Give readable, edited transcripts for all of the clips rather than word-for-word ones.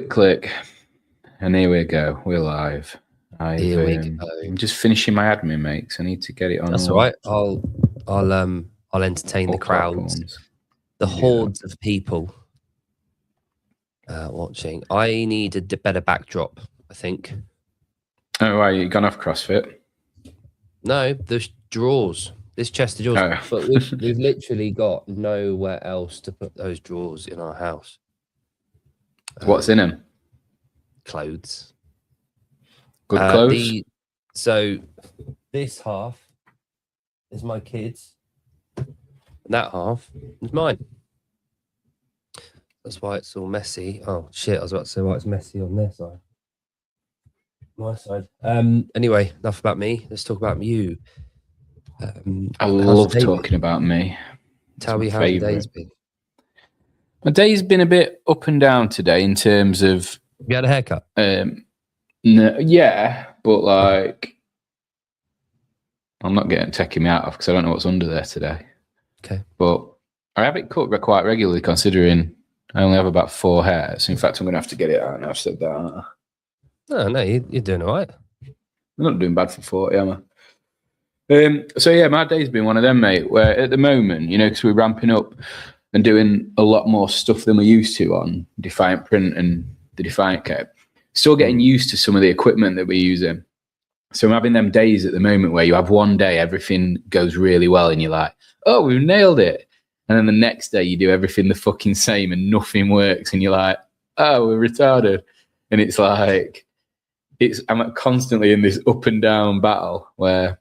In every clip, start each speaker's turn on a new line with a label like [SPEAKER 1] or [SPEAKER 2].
[SPEAKER 1] Click. And here we go. We're live.
[SPEAKER 2] Here we go.
[SPEAKER 1] I'm just finishing my admin, mate. So I need to get it on.
[SPEAKER 2] That's all right. I'll entertain the crowds, the hordes of people watching. I need a better backdrop, I think.
[SPEAKER 1] Oh, right. You gone off CrossFit?
[SPEAKER 2] No, there's drawers. This chest of drawers. Oh. But we've literally got nowhere else to put those drawers in our house.
[SPEAKER 1] What's in them?
[SPEAKER 2] Clothes.
[SPEAKER 1] Good clothes?
[SPEAKER 2] So this half is my kids. And that half is mine. That's why it's all messy. Oh, shit. I was about to say why it's messy on their side. My side. Anyway, enough about me. Let's talk about you.
[SPEAKER 1] I love talking about me.
[SPEAKER 2] Tell me how your day's been.
[SPEAKER 1] My day's been a bit up and down today in terms of...
[SPEAKER 2] You had a haircut?
[SPEAKER 1] No, yeah, but like... I'm not taking me out of because I don't know what's under there today.
[SPEAKER 2] Okay.
[SPEAKER 1] But I have it cut quite regularly considering I only have about 4 hairs. In fact, I'm going to have to get it out now. I've said that.
[SPEAKER 2] No, you're doing all right.
[SPEAKER 1] I'm not doing bad for 40, am I? So yeah, my day's been one of them, mate, where at the moment, you know, because we're ramping up and doing a lot more stuff than we used to on Defiant Print and the Defiant Cape. Still getting used to some of the equipment that we're using. So I'm having them days at the moment where you have one day, everything goes really well and you're like, oh, we've nailed it. And then the next day you do everything the fucking same and nothing works. And you're like, oh, we're retarded. And it's like, I'm constantly in this up and down battle where,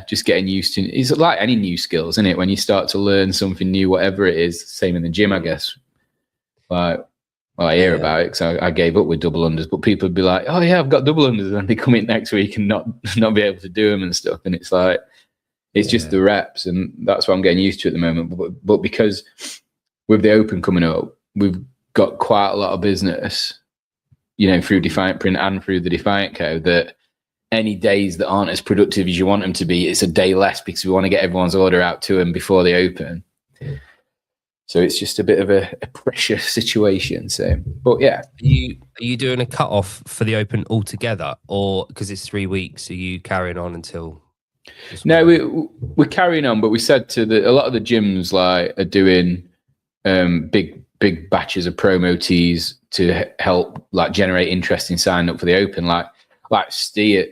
[SPEAKER 1] just getting used to, it's like any new skills, isn't it? When you start to learn something new, whatever it is, same in the gym, I guess. Like, well, I hear about it because I gave up with double unders, but people would be like, oh yeah, I've got double unders, and then they come in next week and not be able to do them and stuff. And it's like, it's just the reps, and that's what I'm getting used to at the moment. But because with the Open coming up, we've got quite a lot of business, you know, through Defiant Print and through the Defiant Co, that any days that aren't as productive as you want them to be, it's a day less because we want to get everyone's order out to them before they open. So it's just a bit of a pressure situation. So, but yeah.
[SPEAKER 2] Are you doing a cut off for the Open altogether, or because it's 3 weeks, are you carrying on until?
[SPEAKER 1] No, we're carrying on, but we said to a lot of the gyms like are doing big batches of promo teas to help like generate interest in signing up for the Open. Like Ste at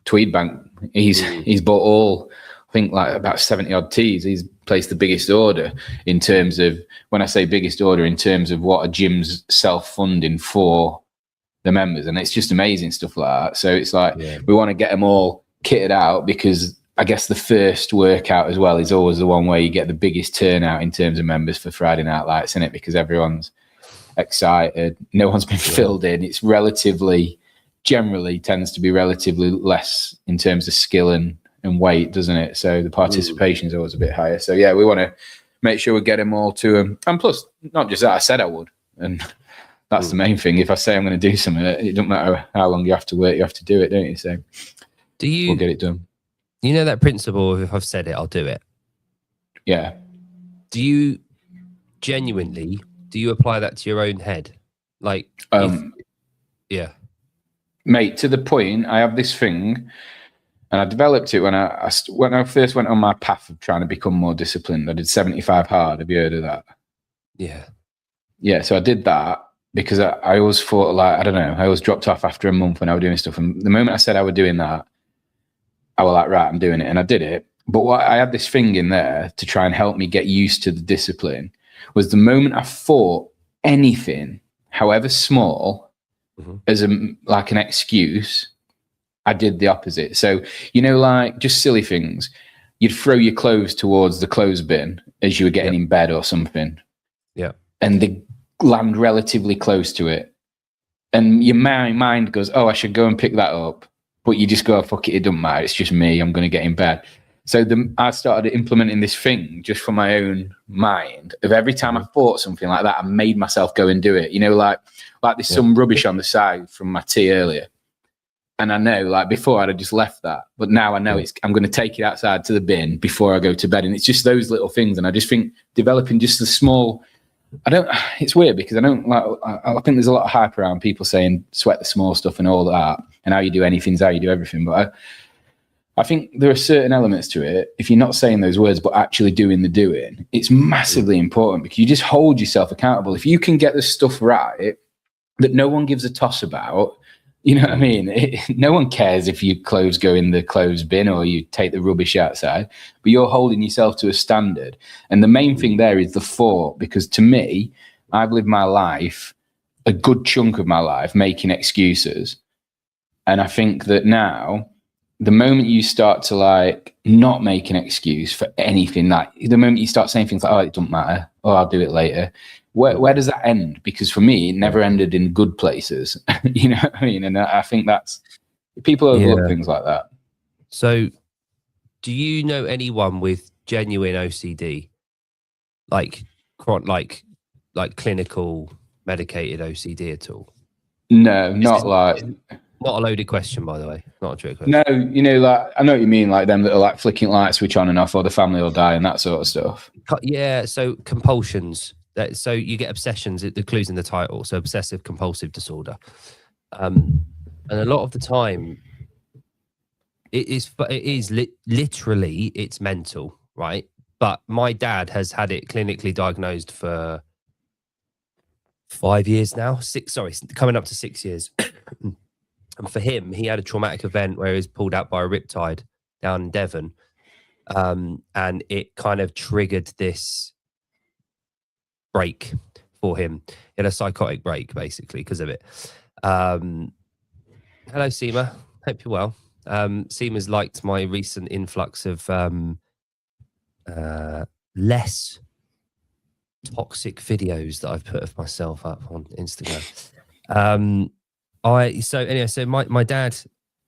[SPEAKER 1] Tweedbank, he's bought all, I think like about 70 odd teas. He's placed the biggest order in terms of, when I say biggest order, in terms of what a gym's self-funding for the members. And it's just amazing stuff like that. So it's like, we want to get them all kitted out because I guess the first workout as well is always the one where you get the biggest turnout in terms of members for Friday Night Lights, isn't it? Because everyone's excited. No one's been filled in. It's generally tends to be relatively less in terms of skill and weight, doesn't it? So the participation is always a bit higher. So yeah, we want to make sure we get them all to them. And plus, not just that, I said I would. And that's the main thing. If I say I'm going to do something, it doesn't matter how long you have to work, you have to do it, don't you? So we'll get it done.
[SPEAKER 2] You know that principle of if I've said it, I'll do it?
[SPEAKER 1] Yeah.
[SPEAKER 2] Do you genuinely, apply that to your own head? Like,
[SPEAKER 1] mate, to the point, I have this thing, and I developed it when I first went on my path of trying to become more disciplined. I did 75 hard. Have you heard of that?
[SPEAKER 2] Yeah.
[SPEAKER 1] Yeah, so I did that because I always thought, like, I don't know, I always dropped off after a month when I was doing stuff. And the moment I said I was doing that, I was like, right, I'm doing it. And I did it. But what I had this thing in there to try and help me get used to the discipline was the moment I thought anything, however small, as like an excuse, I did the opposite. So, you know, like just silly things. You'd throw your clothes towards the clothes bin as you were getting in bed or something.
[SPEAKER 2] Yeah.
[SPEAKER 1] And they land relatively close to it. And your mind goes, oh, I should go and pick that up. But you just go, oh, fuck it, it doesn't matter. It's just me. I'm going to get in bed. So I started implementing this thing just for my own mind of every time I thought something like that, I made myself go and do it. You know, like there's some rubbish on the side from my tea earlier. And I know, like before I'd have just left that. But now I know I'm going to take it outside to the bin before I go to bed. And it's just those little things. And I just think developing just the small it's weird because I don't like, I think there's a lot of hype around people saying sweat the small stuff and all that, and how you do anything's how you do everything. But I think there are certain elements to it. If you're not saying those words, but actually doing the doing, it's massively important because you just hold yourself accountable. If you can get the stuff right that no one gives a toss about, you know what I mean? No one cares if your clothes go in the clothes bin or you take the rubbish outside, but you're holding yourself to a standard. And the main thing there is the thought, because to me, I've lived my life, a good chunk of my life, making excuses. And I think that now, the moment you start to like not make an excuse for anything, like the moment you start saying things like, oh, it doesn't matter, oh, I'll do it later. Where does that end? Because for me, it never ended in good places. You know what I mean? And I think that's, people overlook things like that.
[SPEAKER 2] So do you know anyone with genuine OCD? Like clinical medicated OCD at all?
[SPEAKER 1] No, not like...
[SPEAKER 2] Not a loaded question, by the way. Not a trick question.
[SPEAKER 1] No, you know, like I know what you mean, like them that are like flicking light switch on and off, or the family will die and that sort of stuff.
[SPEAKER 2] Yeah, so compulsions. So you get obsessions, the clue's in the title. So obsessive compulsive disorder. And a lot of the time, literally, it's mental, right? But my dad has had it clinically diagnosed for 5 years now. Coming up to 6 years. And for him, he had a traumatic event where he was pulled out by a riptide down in Devon. And it kind of triggered this break for him. He had a psychotic break, basically, because of it. Hello, Seema. Hope you're well. Seema's liked my recent influx of less toxic videos that I've put of myself up on Instagram. So my dad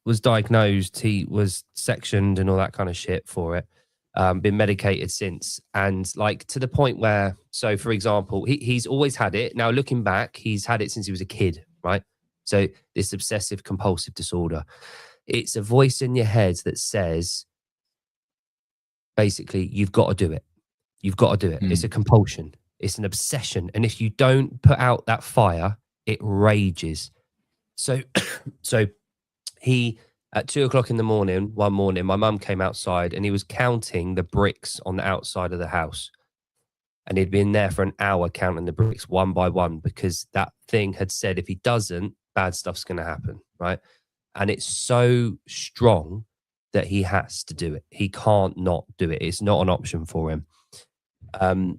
[SPEAKER 2] was diagnosed. He was sectioned and all that kind of shit for it. Been medicated since, and like to the point where, so for example, he's always had it. Now looking back, he's had it since he was a kid, right? So this obsessive compulsive disorder, it's a voice in your head that says, basically, you've got to do it. You've got to do it. It's a compulsion. It's an obsession, and if you don't put out that fire, it rages. So he, at 2 o'clock in the morning, one morning, my mum came outside and he was counting the bricks on the outside of the house. And he'd been there for an hour counting the bricks one by one, because that thing had said, if he doesn't, bad stuff's going to happen, right? And it's so strong that he has to do it. He can't not do it. It's not an option for him. And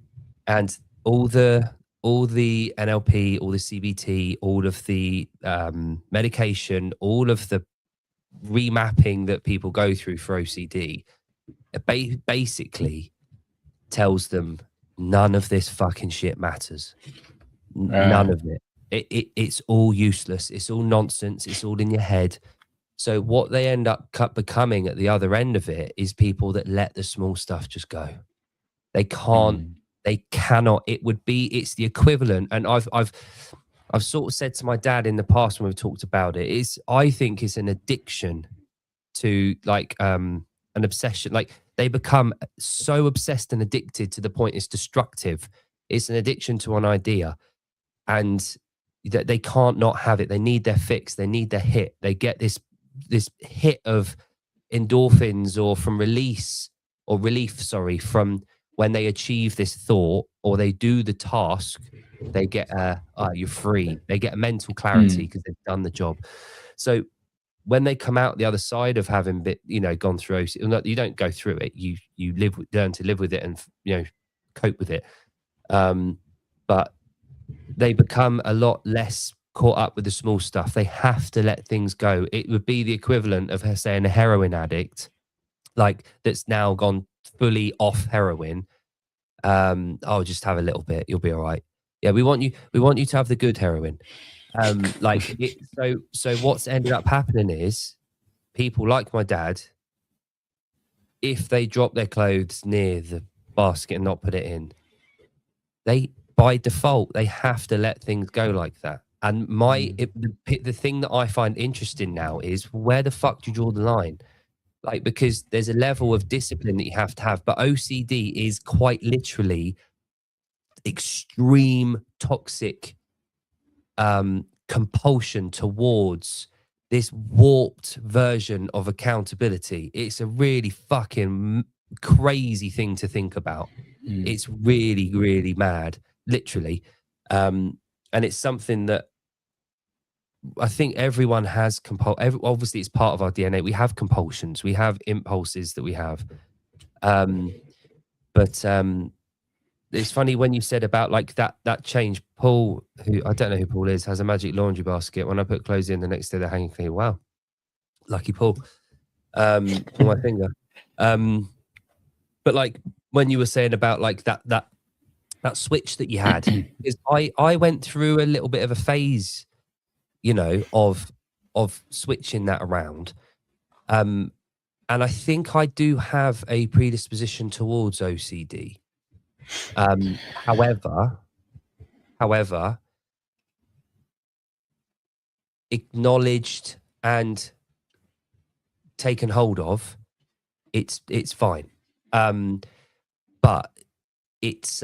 [SPEAKER 2] all the NLP, all the CBT, all of the medication, all of the remapping that people go through for OCD, basically tells them none of this fucking shit matters. None of it. It's all useless. It's all nonsense. It's all in your head. So what they end up becoming at the other end of it is people that let the small stuff just go. They can't. They cannot. It's the equivalent. And I've sort of said to my dad in the past when we've talked about it, I think it's an addiction to like an obsession. Like they become so obsessed and addicted to the point it's destructive. It's an addiction to an idea, and that they can't not have it. They need their fix. They need their hit. They get this hit of endorphins or relief, from when they achieve this thought or they do the task. They get you're free. They get a mental clarity because they've done the job. So when they come out the other side of having gone through OCD, you don't go through it. You learn to live with it and cope with it. But they become a lot less caught up with the small stuff. They have to let things go. It would be the equivalent of her saying a heroin addict, like that's now gone fully off heroin. Oh, just have a little bit. You'll be all right. Yeah, we want you to have the good heroin. So what's ended up happening is people like my dad, if they drop their clothes near the basket and not put it in, by default, they have to let things go like that. And the thing that I find interesting now is, where the fuck do you draw the line? Like, because there's a level of discipline that you have to have, but OCD is quite literally extreme toxic compulsion towards this warped version of accountability. It's a really fucking crazy thing to think about. It's really, really mad, literally. And it's something that I think everyone has obviously it's part of our DNA. We have compulsions, we have impulses that we have. But it's funny when you said about like that change. Paul, who I don't know who Paul is, has a magic laundry basket. When I put clothes in, the next day they're hanging clean. Wow, lucky Paul. On my finger. But like when you were saying about like that switch that you had, is I went through a little bit of a phase, you know, of switching that around. And I think I do have a predisposition towards OCD. However, acknowledged and taken hold of, it's fine. But it's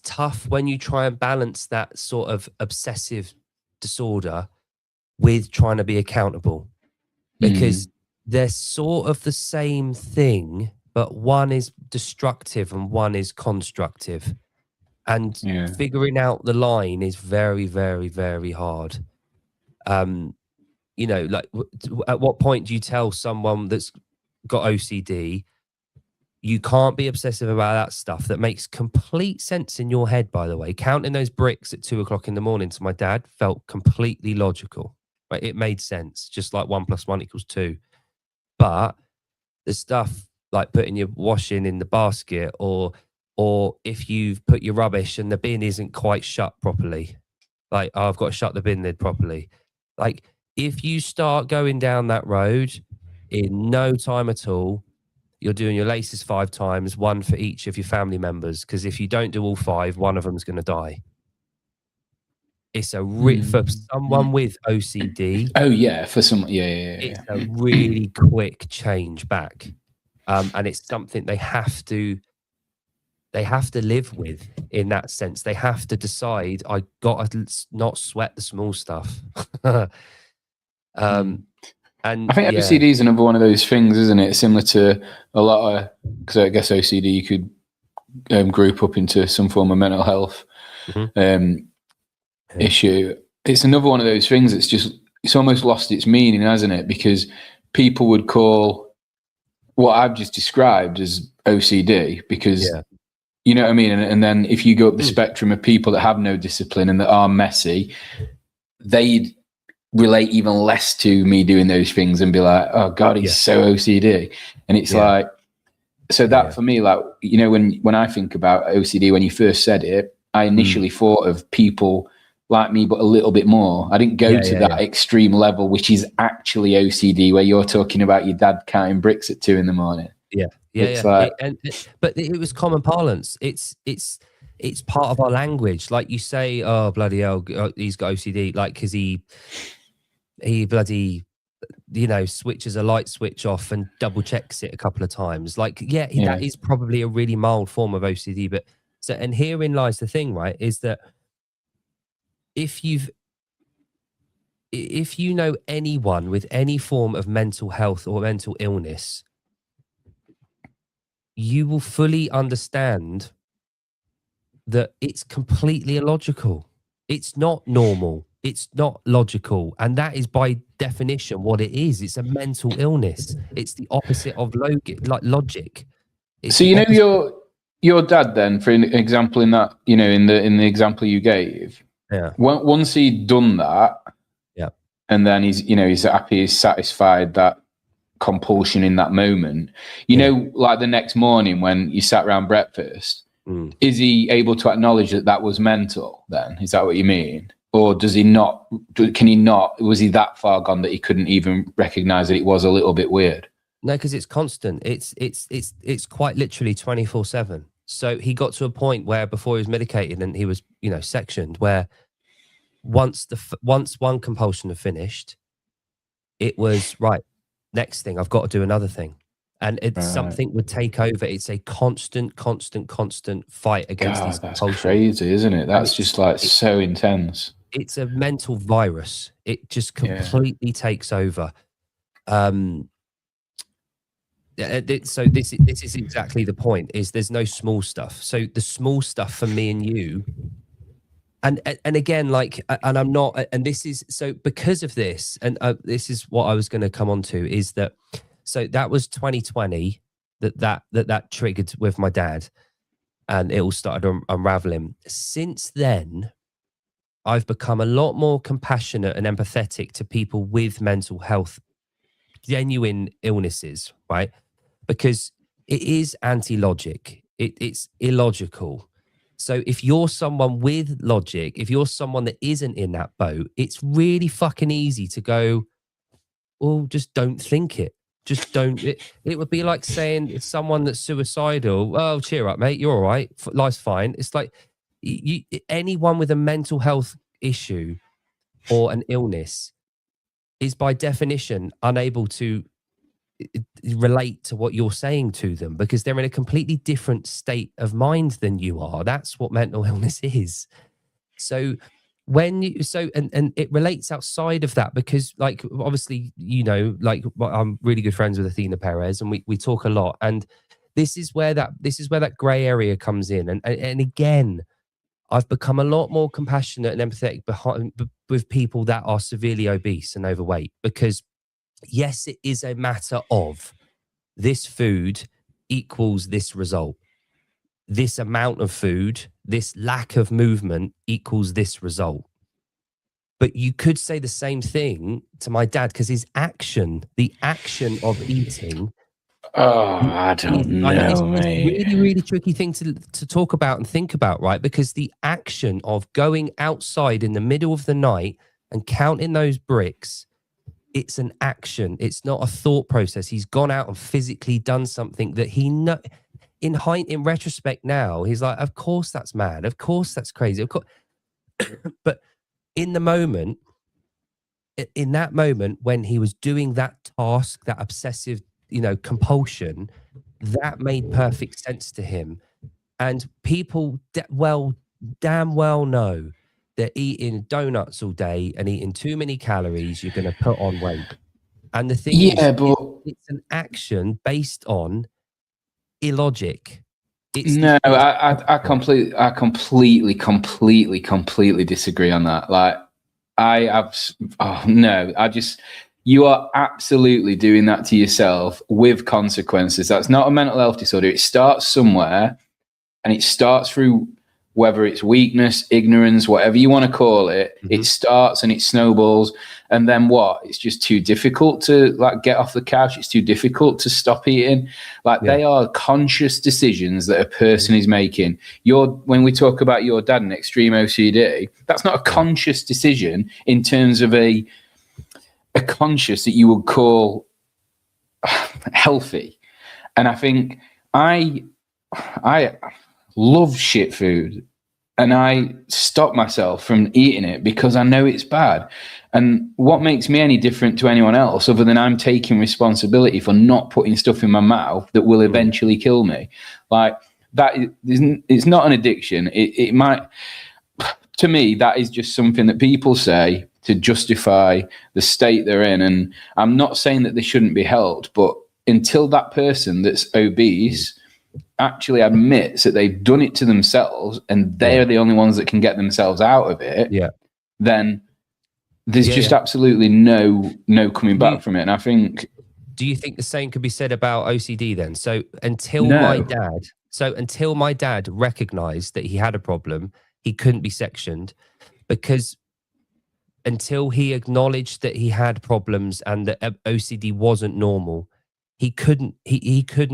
[SPEAKER 2] tough when you try and balance that sort of obsessive disorder with trying to be accountable, because they're sort of the same thing, but one is destructive and one is constructive. And figuring out the line is very, very, very hard. You know, like at what point do you tell someone that's got OCD, you can't be obsessive about that stuff that makes complete sense in your head, by the way. Counting those bricks at 2 o'clock in the morning to my dad felt completely logical. Right? It made sense, just like 1 + 1 = 2. But the stuff like putting your washing in the basket, or if you've put your rubbish and the bin isn't quite shut properly, like, oh, I've got to shut the bin lid properly. Like, if you start going down that road, in no time at all, you're doing your laces 5 times, 1 for each of your family members. Because if you don't do all 5, one of them's going to die. It's for someone with OCD.
[SPEAKER 1] Oh yeah, for someone,
[SPEAKER 2] it's a really quick change back, and it's something they have to live with. In that sense, they have to decide, I got to not sweat the small stuff. And
[SPEAKER 1] I think OCD is another one of those things, isn't it? Similar to a lot of, because I guess OCD you could group up into some form of mental health issue. It's another one of those things that's just, it's almost lost its meaning, hasn't it? Because people would call what I've just described as OCD because, you know what I mean? And then if you go up the spectrum of people that have no discipline and that are messy, they'd relate even less to me doing those things and be like, oh God, he's so OCD. And it's like, so that for me, like, you know, when I think about OCD, when you first said it, I initially thought of people like me, but a little bit more. I didn't go to that extreme level, which is actually OCD, where you're talking about your dad counting bricks at 2 a.m.
[SPEAKER 2] But it was common parlance. It's part of our language. Like you say, oh bloody hell, he's got OCD, like because he bloody, you know, switches a light switch off and double checks it a couple of times. Like, that is probably a really mild form of OCD. But so, and herein lies the thing, right? Is that if you know anyone with any form of mental health or mental illness, you will fully understand that it's completely illogical. It's not normal. It's not logical. And that is by definition what it is. It's a mental illness. It's the opposite of logic. It's
[SPEAKER 1] so, you know, your dad then, for an example, in that, you know, in the example you gave, once he'd done that, and then he's happy, he's satisfied that compulsion in that moment, you know, like the next morning when you sat around breakfast, is he able to acknowledge that was mental then? Is that what you mean? Or does he not, was he that far gone that he couldn't even recognize that it was a little bit weird?
[SPEAKER 2] No, because it's constant. It's quite literally 24/7. So he got to a point where before he was medicated and he was, you know, sectioned, where once one compulsion had finished, it was right, next thing, I've got to do another thing. and something would take over. It's a constant fight against these
[SPEAKER 1] that's
[SPEAKER 2] compulsions.
[SPEAKER 1] crazy, isn't it? That's just like so intense.
[SPEAKER 2] It's a mental virus. It just completely takes over. So this is exactly the point, is there's no small stuff. So the small stuff for me and you, and again, like, and I'm not, and this is, so because of this, and this is what I was going to come on to, is that, so that was 2020 that triggered with my dad, and it all started unraveling. Since then, I've become a lot more compassionate and empathetic to people with mental health, genuine illnesses, right? Because it is anti-logic. It's illogical. So if you're someone with logic, if you're someone that isn't in that boat, it's really fucking easy to go, well, just don't think it. Just don't. It would be like saying it's someone that's suicidal, oh, cheer up, mate, you're all right, life's fine. It's like anyone with a mental health issue or an illness is by definition unable to relate to what you're saying to them, because they're in a completely different state of mind than you are. That's what mental illness is. So when you, and it relates outside of that, because like, obviously, you know, like, I'm really good friends with Athena Perez, and we talk a lot, and this is where that gray area comes in. And again, I've become a lot more compassionate and empathetic with people that are severely obese and overweight, because yes, it is a matter of this food equals this result. This amount of food, this lack of movement equals this result. But you could say the same thing to my dad, because the action of eating.
[SPEAKER 1] Oh, I don't know, mate.
[SPEAKER 2] It's a really tricky thing to talk about and think about, right? Because the action of going outside in the middle of the night and counting those bricks, it's an action. It's not a thought process. He's gone out and physically done something that he know. In retrospect now, he's like, of course that's mad. Of course that's crazy. Of course. But in the moment, in that moment when he was doing that task, that obsessive, compulsion, that made perfect sense to him. And people damn well know that eating donuts all day and eating too many calories, you're going to put on weight. And the thing is, it's an action based on illogic.
[SPEAKER 1] I completely disagree on that. Like, you are absolutely doing that to yourself with consequences. That's not a mental health disorder. It starts somewhere, and it starts through, whether it's weakness, ignorance, whatever you want to call it. Mm-hmm. It starts and it snowballs, and then what? It's just too difficult to get off the couch. It's too difficult to stop eating. They are conscious decisions that a person is making. When we talk about your dad and extreme OCD, that's not a conscious decision in terms of a conscious that you would call healthy. And I think I love shit food, and I stop myself from eating it because I know it's bad. And what makes me any different to anyone else, other than I'm taking responsibility for not putting stuff in my mouth that will eventually kill me? It's not an addiction. It might, to me, that is just something that people say to justify the state they're in. And I'm not saying that they shouldn't be helped, but until that person that's obese actually admits that they've done it to themselves and they're the only ones that can get themselves out of it, then there's absolutely no coming back from it. And I think...
[SPEAKER 2] Do you think the same could be said about OCD then? So until my dad recognized that he had a problem, he couldn't be sectioned, because until he acknowledged that he had problems and that OCD wasn't normal, he couldn't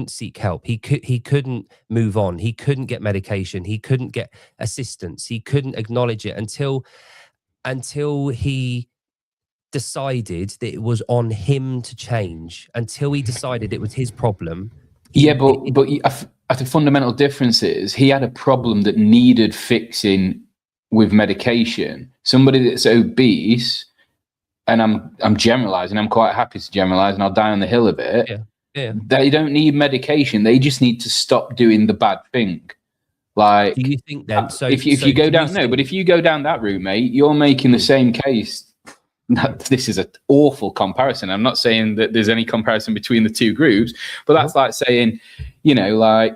[SPEAKER 2] seek help. He couldn't move on. He couldn't get medication. He couldn't get assistance. He couldn't acknowledge it until he decided that it was on him to change, until he decided it was his problem.
[SPEAKER 1] The fundamental difference is he had a problem that needed fixing with medication. Somebody that's obese, and I'm generalizing, I'm quite happy to generalize, and I'll die on the hill a bit. They don't need medication. They just need to stop doing the bad thing. Like,
[SPEAKER 2] do you think then? So
[SPEAKER 1] if you go down, but if you go down that route, mate, you're making the same case. This is an awful comparison. I'm not saying that there's any comparison between the two groups, but that's like saying, you know, like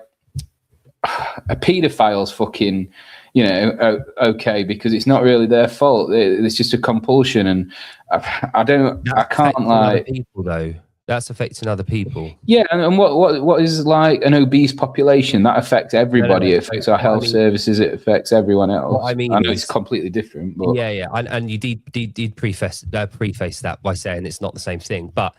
[SPEAKER 1] a paedophile's fucking, you know, okay, because it's not really their fault. It's just a compulsion, and I can't like
[SPEAKER 2] people though. That's affecting other people.
[SPEAKER 1] Yeah, and what is like an obese population that affects everybody? No. It affects our health services. It affects everyone else.
[SPEAKER 2] What I mean,
[SPEAKER 1] it's completely different. But
[SPEAKER 2] yeah, and you did preface that by saying it's not the same thing. But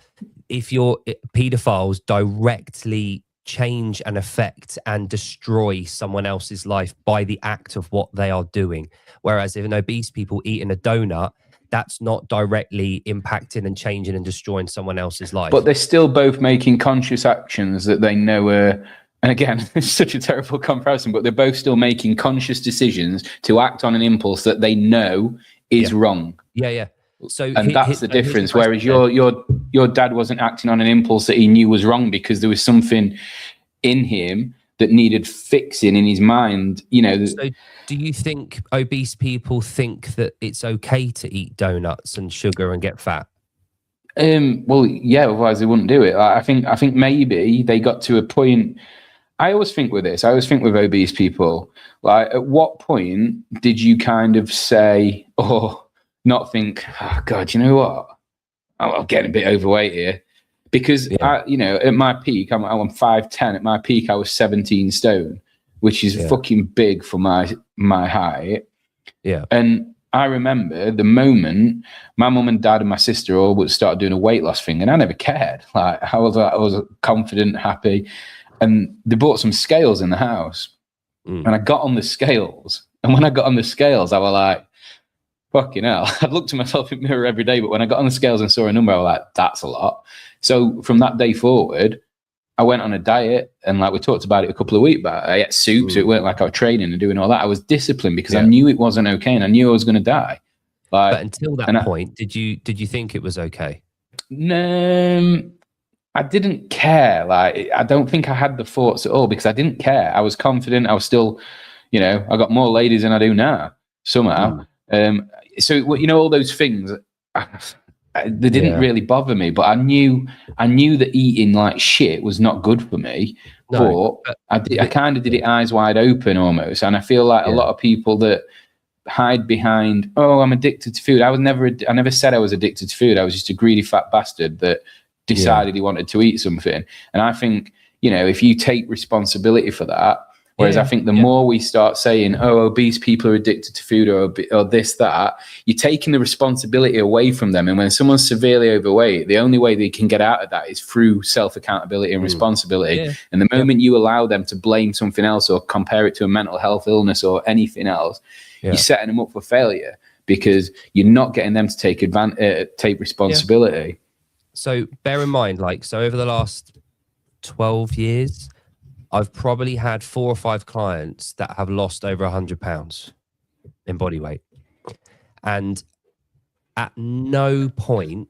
[SPEAKER 2] if your paedophiles directly change and affect and destroy someone else's life by the act of what they are doing, whereas if an obese people eating a donut, that's not directly impacting and changing and destroying someone else's life.
[SPEAKER 1] But they're still both making conscious actions that they know are, and again, it's such a terrible comparison, but they're both still making conscious decisions to act on an impulse that they know is wrong.
[SPEAKER 2] Yeah. So
[SPEAKER 1] that's the difference. Whereas your dad wasn't acting on an impulse that he knew was wrong because there was something in him that needed fixing in his mind, you know.
[SPEAKER 2] So do you think obese people think that it's okay to eat donuts and sugar and get fat?
[SPEAKER 1] Well, yeah, otherwise they wouldn't do it. I think maybe they got to a point. I always think with obese people, like, at what point did you kind of say, or not think, oh God, you know what? I'm getting a bit overweight here. Because, you know, at my peak, I'm 5'10". At my peak, I was 17 stone, which is fucking big for my height.
[SPEAKER 2] Yeah.
[SPEAKER 1] And I remember the moment my mum and dad and my sister all would start doing a weight loss thing, and I never cared. Like, I was confident, happy. And they bought some scales in the house. And I got on the scales. And when I got on the scales, I was like, fucking hell. I'd looked at myself in the mirror every day, but when I got on the scales and saw a number, I was like, that's a lot. So from that day forward, I went on a diet, and like we talked about it a couple of weeks back, I ate soup, so it weren't like I was training and doing all that. I was disciplined because I knew it wasn't okay, and I knew I was going to die.
[SPEAKER 2] But until that point, did you think it was okay?
[SPEAKER 1] No, I didn't care. Like, I don't think I had the thoughts at all because I didn't care. I was confident. I was still, you know, I got more ladies than I do now somehow. So, you know, all those things, they didn't really bother me, but I knew that eating like shit was not good for me. No, but I kind of did it eyes wide open almost. And I feel like a lot of people that hide behind, oh, I'm addicted to food. I never said I was addicted to food. I was just a greedy fat bastard that decided he wanted to eat something. And I think, you know, if you take responsibility for that, whereas I think the more we start saying, oh, obese people are addicted to food or this, that, you're taking the responsibility away from them. And when someone's severely overweight, the only way they can get out of that is through self-accountability and responsibility. Yeah. And the moment you allow them to blame something else or compare it to a mental health illness or anything else, you're setting them up for failure because you're not getting them to take responsibility.
[SPEAKER 2] So bear in mind, so over the last 12 years, I've probably had 4 or 5 clients that have lost over 100 pounds in body weight. And at no point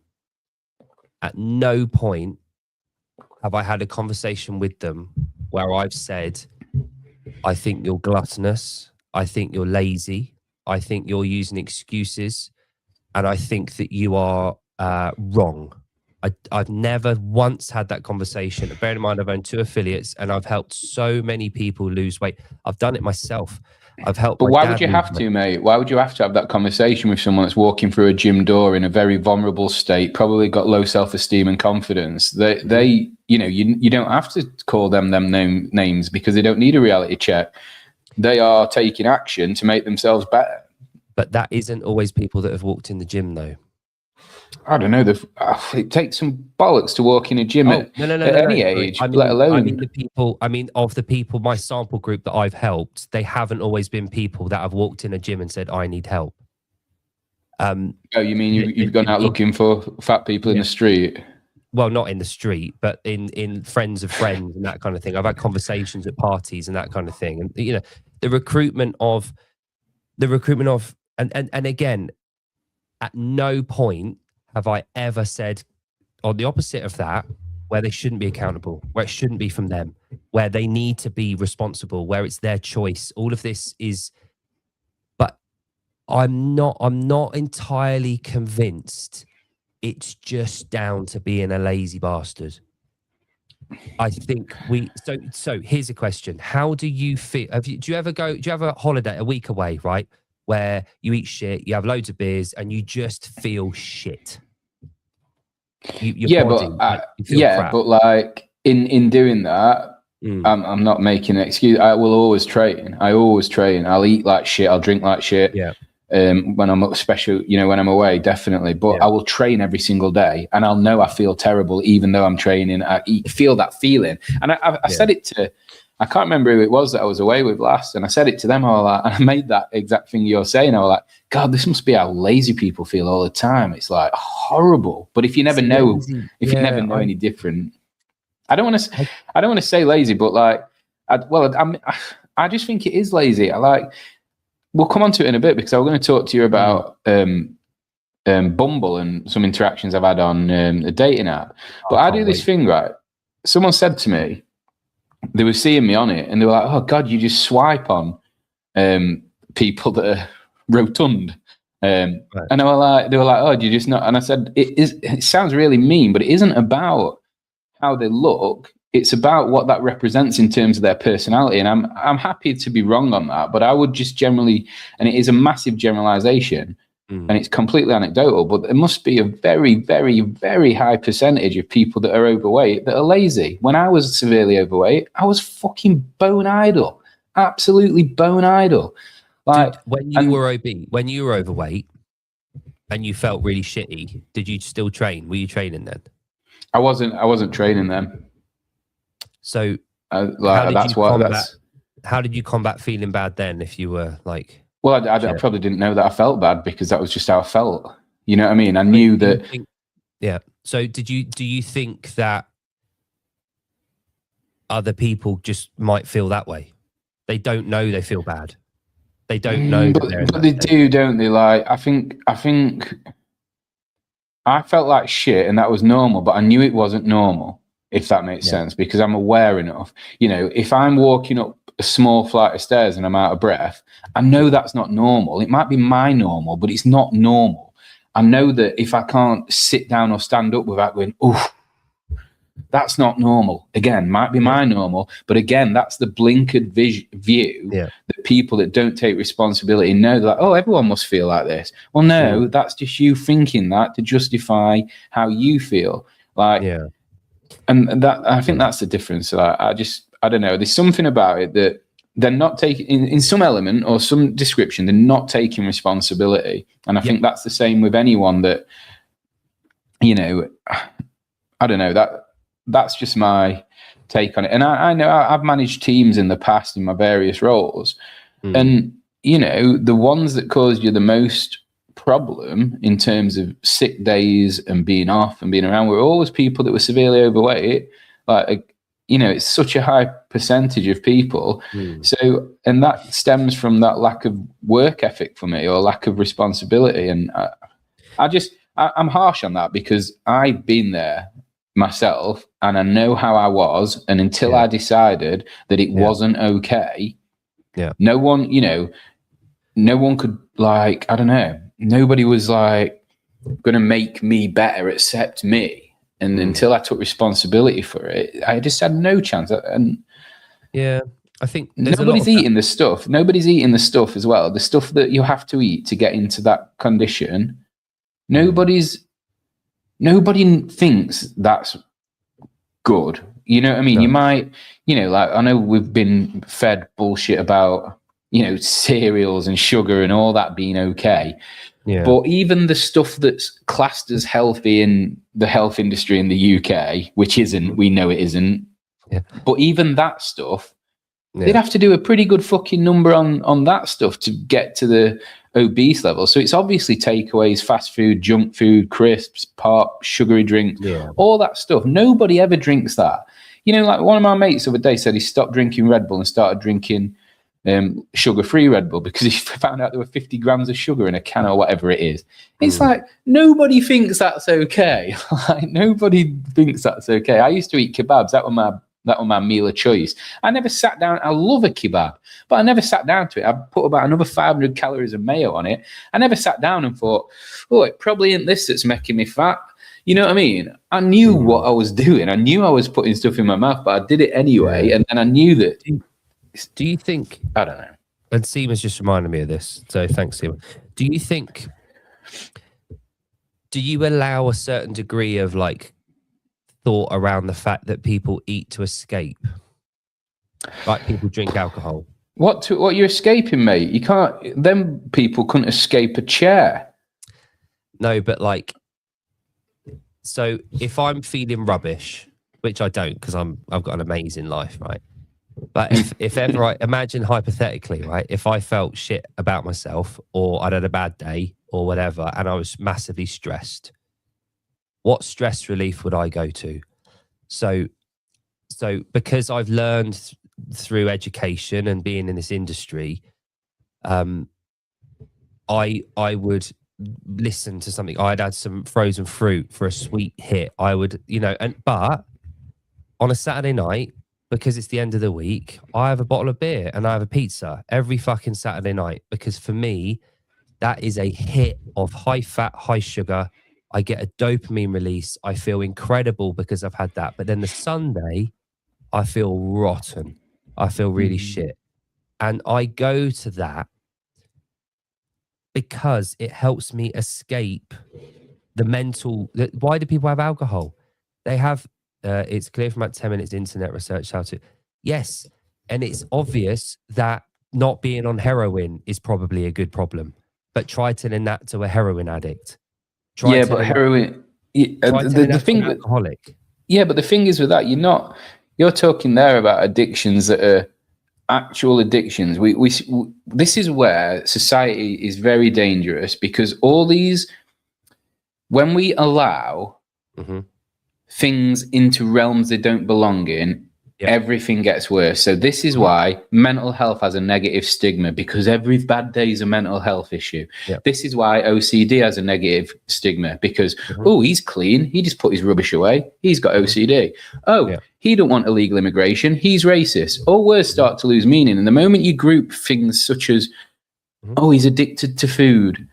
[SPEAKER 2] have I had a conversation with them where I've said, I think you're gluttonous. I think you're lazy. I think you're using excuses. And I think that you are wrong. I've never once had that conversation. Bear in mind, I've owned 2 affiliates and I've helped so many people lose weight. I've done it myself. I've helped.
[SPEAKER 1] But why would you have to, mate? Why would you have to have that conversation with someone that's walking through a gym door in a very vulnerable state, probably got low self-esteem and confidence? They you know, you don't have to call them names because they don't need a reality check. They are taking action to make themselves better.
[SPEAKER 2] But that isn't always people that have walked in the gym, though.
[SPEAKER 1] I don't know. It takes some bollocks to walk in a gym at any age, let alone.
[SPEAKER 2] Of the people, my sample group that I've helped, they haven't always been people that have walked in a gym and said, I need help.
[SPEAKER 1] Oh, you mean you've gone out looking for fat people in the street?
[SPEAKER 2] Well, not in the street, but in friends of friends and that kind of thing. I've had conversations at parties and that kind of thing. And, you know, the recruitment of, and again, at no point have I ever said, on the opposite of that, where they shouldn't be accountable, where it shouldn't be from them, where they need to be responsible, where it's their choice. All of this is, but I'm not entirely convinced it's just down to being a lazy bastard. I think so here's a question. How do you feel? Do you have a holiday, a week away, right? Where you eat shit, you have loads of beers, and you just feel shit. Your body,
[SPEAKER 1] but like in doing that, I'm not making an excuse. I will always train. I'll eat like shit. I'll drink like shit.
[SPEAKER 2] Yeah.
[SPEAKER 1] When I'm when I'm away, definitely. But I will train every single day, and I'll know I feel terrible even though I'm training. I feel that feeling, and I said it to. I can't remember who it was that I was away with last, and I said it to them. I was like, and I made that exact thing you're saying. I was like, God, this must be how lazy people feel all the time. It's like horrible. But if you never know, any different, I don't want to say lazy, but like, I just think it is lazy. We'll come on to it in a bit because I was going to talk to you about Bumble and some interactions I've had on a dating app. But I do this thing, right? Someone said to me, they were seeing me on it and they were like, oh God, you just swipe on people that are rotund. And they were like, oh, do you just not? And I said, it sounds really mean, but it isn't about how they look. It's about what that represents in terms of their personality. And I'm happy to be wrong on that, but I would just generally, and it is a massive generalization and it's completely anecdotal, but there must be a very, very, very high percentage of people that are overweight that are lazy. When I was severely overweight, I was fucking bone idle, absolutely bone idle. Like
[SPEAKER 2] when you were overweight and you felt really shitty, did you still train? Were you training then?
[SPEAKER 1] I wasn't training then.
[SPEAKER 2] So how did you combat feeling bad then if you were like...
[SPEAKER 1] Well, I probably didn't know that I felt bad because that was just how I felt. You know what I mean? I knew that...
[SPEAKER 2] So do you think that other people just might feel that way? They don't know they feel bad. They don't know that they're...
[SPEAKER 1] But they do, don't they? Like, I think I felt like shit and that was normal, but I knew it wasn't normal, if that makes sense, because I'm aware enough. You know, if I'm walking up a small flight of stairs and I'm out of breath, I know that's not normal. It might be my normal, but it's not normal. I know that if I can't sit down or stand up without going, oof, that's not normal. Again, might be my normal, but again, that's the blinkered view that people that don't take responsibility know. They're like, oh, everyone must feel like this. Well, no, that's just you thinking that to justify how you feel. And that, I think that's the difference. I don't know. There's something about it that they're not taking, in some element or some description, they're not taking responsibility. And I think that's the same with anyone that, you know, I don't know, that's just my take on it. And I know I've managed teams in the past in my various roles. And, you know, the ones that caused you the most problem in terms of sick days and being off and being around were always people that were severely overweight. Like, you know, it's such a high percentage of people. So, and that stems from that lack of work ethic for me or lack of responsibility. And I'm harsh on that because I've been there myself and I know how I was. And until I decided that it wasn't okay, no one, you know, no one could, like, I don't know, nobody was like going to make me better except me. And until I took responsibility for it, I just had no chance. And
[SPEAKER 2] I think
[SPEAKER 1] nobody's eating the stuff. Nobody's eating the stuff as well. The stuff that you have to eat to get into that condition. Nobody thinks that's good. You know what I mean? You might, you know, like, I know we've been fed bullshit about, you know, cereals and sugar and all that being okay. But even the stuff that's classed as healthy in the health industry in the UK, which isn't, we know it isn't. But even that stuff, they'd have to do a pretty good fucking number on that stuff to get to the obese level. So it's obviously takeaways, fast food, junk food, crisps, pop, sugary drinks, all that stuff. Nobody ever drinks that. You know, like one of my mates the other day said he stopped drinking Red Bull and started drinking sugar-free Red Bull because he found out there were 50 grams of sugar in a can or whatever it is. It's like, nobody thinks that's okay. Like, nobody thinks that's okay. I used to eat kebabs. That was my meal of choice. I never sat down. I love a kebab, but I never sat down to it. I put about another 500 calories of mayo on it. I never sat down and thought, oh, it probably isn't this that's making me fat. You know what I mean? I knew what I was doing. I knew I was putting stuff in my mouth, but I did it anyway. And then I knew that.
[SPEAKER 2] Do you think?
[SPEAKER 1] I don't know.
[SPEAKER 2] And Seema's just reminded me of this. So thanks, Seema. Do you think? Do you allow a certain degree of like thought around the fact that people eat to escape? Like people drink alcohol.
[SPEAKER 1] What you're escaping, mate? You can't. Them people couldn't escape a chair.
[SPEAKER 2] No, but like. So if I'm feeling rubbish, which I don't because I've got an amazing life, right? But if ever I imagine hypothetically, right, if I felt shit about myself or I'd had a bad day or whatever and I was massively stressed, what stress relief would I go to? So because I've learned through education and being in this industry, I would listen to something. I'd add some frozen fruit for a sweet hit. I would, but on a Saturday night, because it's the end of the week, I have a bottle of beer and I have a pizza every fucking Saturday night because for me, that is a hit of high fat, high sugar. I get a dopamine release. I feel incredible because I've had that. But then the Sunday, I feel rotten. I feel really shit. And I go to that because it helps me escape the mental. Why do people have alcohol? They have, it's clear from about 10 minutes internet research how to, yes. And it's obvious that not being on heroin is probably a good problem, but try telling that to a heroin addict.
[SPEAKER 1] But heroin, the thing with
[SPEAKER 2] alcoholic.
[SPEAKER 1] Yeah, but the thing is with that, you're talking there about addictions that are actual addictions. This is where society is very dangerous because all these, when we allow things into realms they don't belong in, everything gets worse. So this is why mental health has a negative stigma because every bad day is a mental health issue. This is why OCD has a negative stigma because, he's clean. He just put his rubbish away. He's got OCD. He don't want illegal immigration. He's racist. All words start to lose meaning. And the moment you group things such as, he's addicted to food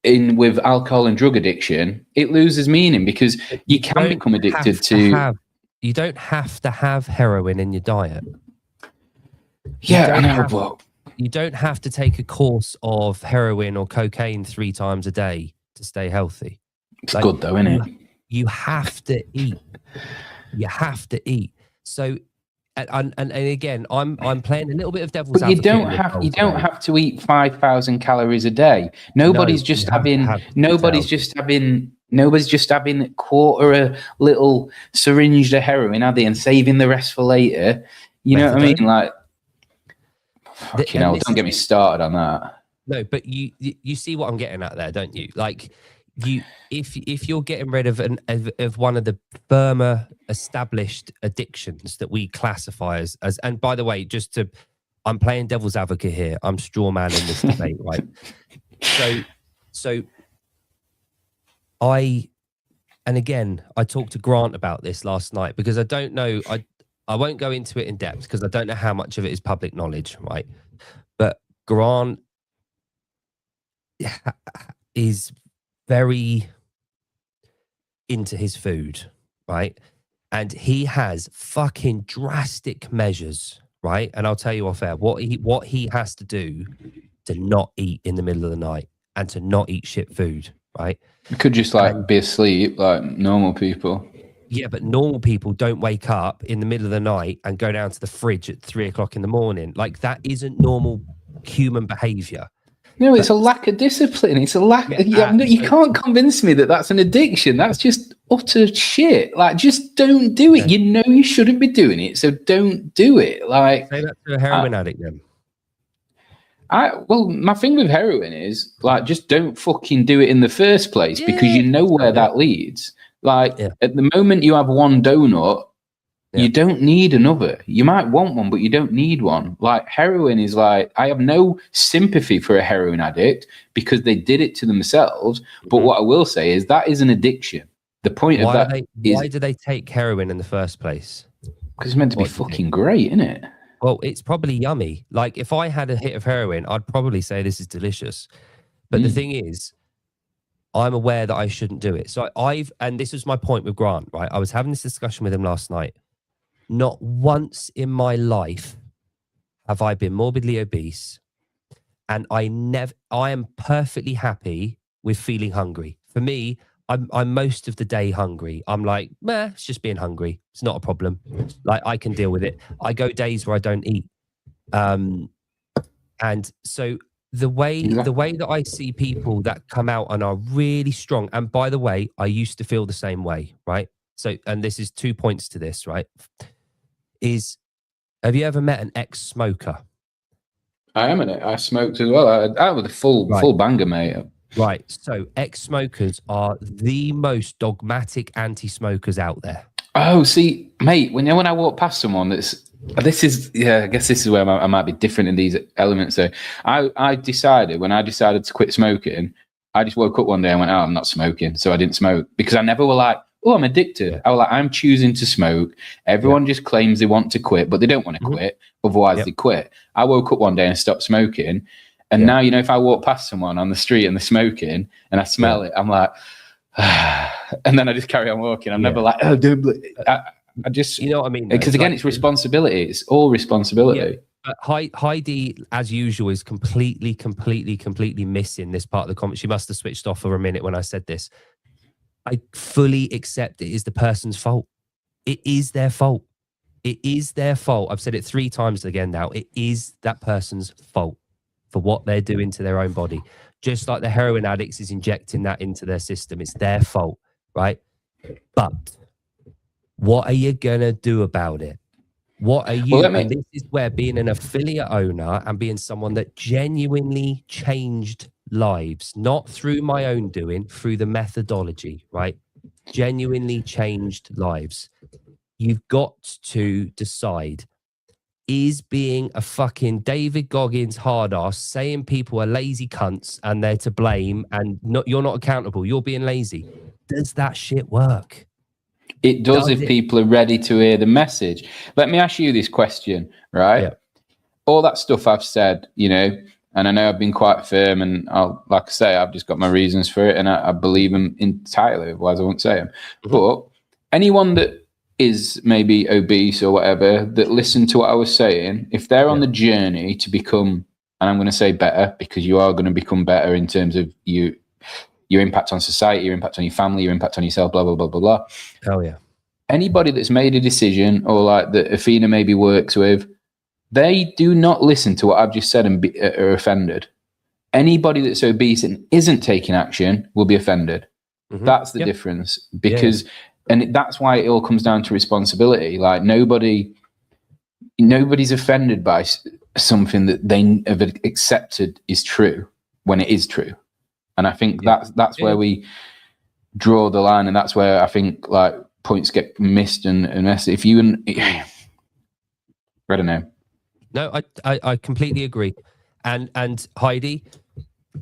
[SPEAKER 1] in with alcohol and drug addiction, it loses meaning because you can become addicted to
[SPEAKER 2] you don't have to have heroin in your diet.
[SPEAKER 1] Yeah, I know, but
[SPEAKER 2] you don't have to take a course of heroin or cocaine 3 times a day to stay healthy.
[SPEAKER 1] It's good though, isn't it?
[SPEAKER 2] You have to eat. You have to eat. So, and again, I'm playing a little bit of devil's advocate.
[SPEAKER 1] But you don't have to eat 5,000 calories a day. Nobody's just having a quarter a little syringe of heroin, are they, and saving the rest for later. You know what I mean? Like, don't get me started on that.
[SPEAKER 2] No, but you see what I'm getting at there, don't you? Like, if you're getting rid of one of the firmer established addictions that we classify as, and by the way, I'm playing devil's advocate here. I'm straw man in this debate, right? So and again, I talked to Grant about this last night because I don't know, I won't go into it in depth because I don't know how much of it is public knowledge, right? But Grant is very into his food, right? And he has fucking drastic measures, right? And I'll tell you off air what he has to do to not eat in the middle of the night and to not eat shit food, right?
[SPEAKER 1] You could just be asleep like normal people.
[SPEAKER 2] Yeah, but normal people don't wake up in the middle of the night and go down to the fridge at 3 o'clock in the morning. Like, that isn't normal human behavior.
[SPEAKER 1] No, it's a lack of discipline. It's a lack. You can't convince me that that's an addiction. That's just utter shit. Like, just don't do it. You know you shouldn't be doing it, so don't do it. Like,
[SPEAKER 2] say that to a heroin addict then.
[SPEAKER 1] My thing with heroin is like, just don't fucking do it in the first place because you know where that leads. Like, at the moment you have one donut, You don't need another. You might want one, but you don't need one. Like heroin is like, I have no sympathy for a heroin addict because they did it to themselves. But what I will say is that is an addiction. The point of that is,
[SPEAKER 2] why do they take heroin in the first place?
[SPEAKER 1] Because it's meant to be fucking great, isn't it?
[SPEAKER 2] Well, it's probably yummy. Like if I had a hit of heroin, I'd probably say this is delicious. But the thing is, I'm aware that I shouldn't do it. So and this was my point with Grant, right? I was having this discussion with him last night. Not once in my life have I been morbidly obese, and I am perfectly happy with feeling hungry. For me, I'm most of the day hungry. I'm like, it's just being hungry. It's not a problem. Like I can deal with it. I go days where I don't eat. And so the way that I see people that come out and are really strong, and by the way, I used to feel the same way, right? So, and this is 2 points to this, right? Have you ever met an ex-smoker?
[SPEAKER 1] I am in it. I smoked as well. I was a full banger, mate.
[SPEAKER 2] Right. So ex-smokers are the most dogmatic anti-smokers out there.
[SPEAKER 1] Oh, see, mate, when I walk past someone I guess this is where I might be different in these elements. So I decided, when I decided to quit smoking, I just woke up one day and went, I'm not smoking. So I didn't smoke because I never were like, I'm addicted. I was like, I'm choosing to smoke. Everyone just claims they want to quit, but they don't want to quit. Otherwise they quit. I woke up one day and stopped smoking. And now, if I walk past someone on the street and they're smoking and I smell it, I'm like, and then I just carry on walking. I'm never like, I just,
[SPEAKER 2] you know what I mean?
[SPEAKER 1] Because again, it's responsibility. It's all responsibility.
[SPEAKER 2] But Heidi, as usual, is completely missing this part of the comment. She must have switched off for a minute when I said this. I fully accept it is the person's fault. It is their fault. It is their fault. I've said it 3 times again now. It is that person's fault for what they're doing to their own body. Just like the heroin addicts is injecting that into their system. It's their fault, right? But what are you going to do about it? What are you? And this is where being an affiliate owner and being someone that genuinely changed lives, not through my own doing, through the methodology, right? Genuinely changed lives. You've got to decide, is being a fucking David Goggins hard ass saying people are lazy cunts and they're to blame and you're not accountable, you're being lazy. Does that shit work?
[SPEAKER 1] It does if people are ready to hear the message. Let me ask you this question, right? Yeah. All that stuff I've said, and I know I've been quite firm, and like I say, I've just got my reasons for it, and I believe them entirely, otherwise I won't say them. But anyone that is maybe obese or whatever, that listened to what I was saying, if they're on the journey to become, and I'm going to say better, because you are going to become better in terms of your impact on society, your impact on your family, your impact on yourself, blah, blah, blah, blah, blah.
[SPEAKER 2] Hell yeah.
[SPEAKER 1] Anybody that's made a decision, or like that Athena maybe works with, they do not listen to what I've just said and are offended. Anybody that's obese and isn't taking action will be offended. That's the difference. Because, and that's why it all comes down to responsibility. Like nobody's offended by something that they have accepted is true when it is true. And I think that's where we draw the line, and that's where I think like points get missed and messed. If you, I don't know.
[SPEAKER 2] No, I completely agree. And Heidi,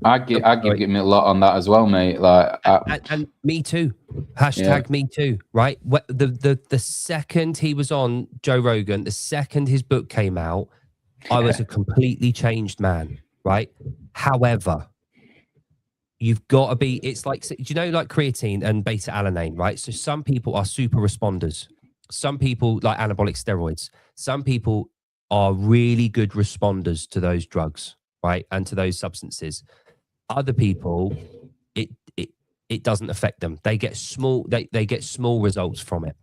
[SPEAKER 1] I give me a lot on that as well, mate. Like,
[SPEAKER 2] and me too. Hashtag me too. Right. The second he was on Joe Rogan, the second his book came out, I was a completely changed man. Right. However, you've got to be. It's like, do you know, like creatine and beta alanine, right? So some people are super responders. Some people like anabolic steroids. Some people are really good responders to those drugs, right? And to those substances. Other people, it doesn't affect them. They get small, they get small results from it.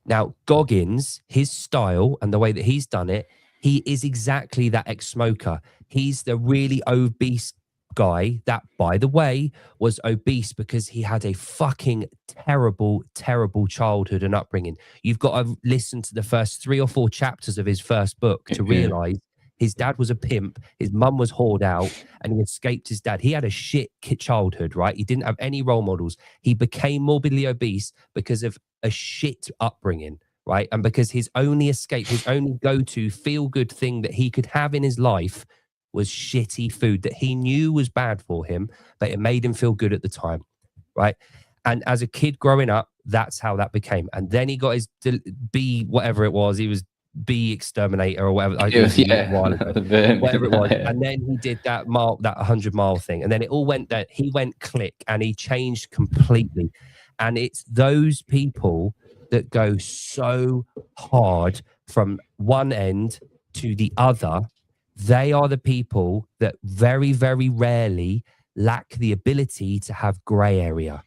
[SPEAKER 2] Now, Goggins, his style and the way that he's done it, he is exactly that ex-smoker. He's the really obese guy that, by the way, was obese because he had a fucking terrible childhood and upbringing. You've got to listen to the first 3 or 4 chapters of his first book to realize his dad was a pimp, his mum was whored out, and he escaped his dad. He had a shit childhood, right? He didn't have any role models. He became morbidly obese because of a shit upbringing, right? And because his only escape, his only go-to feel-good thing that he could have in his life was shitty food that he knew was bad for him, but it made him feel good at the time, right? And as a kid growing up, that's how that became. And then he got his B, whatever it was. He was B exterminator or whatever. It was a while ago, whatever it was. And then he did that 100-mile thing. And then it all went that he went click and he changed completely. And it's those people that go so hard from one end to the other. They are the people that very, very rarely lack the ability to have gray area.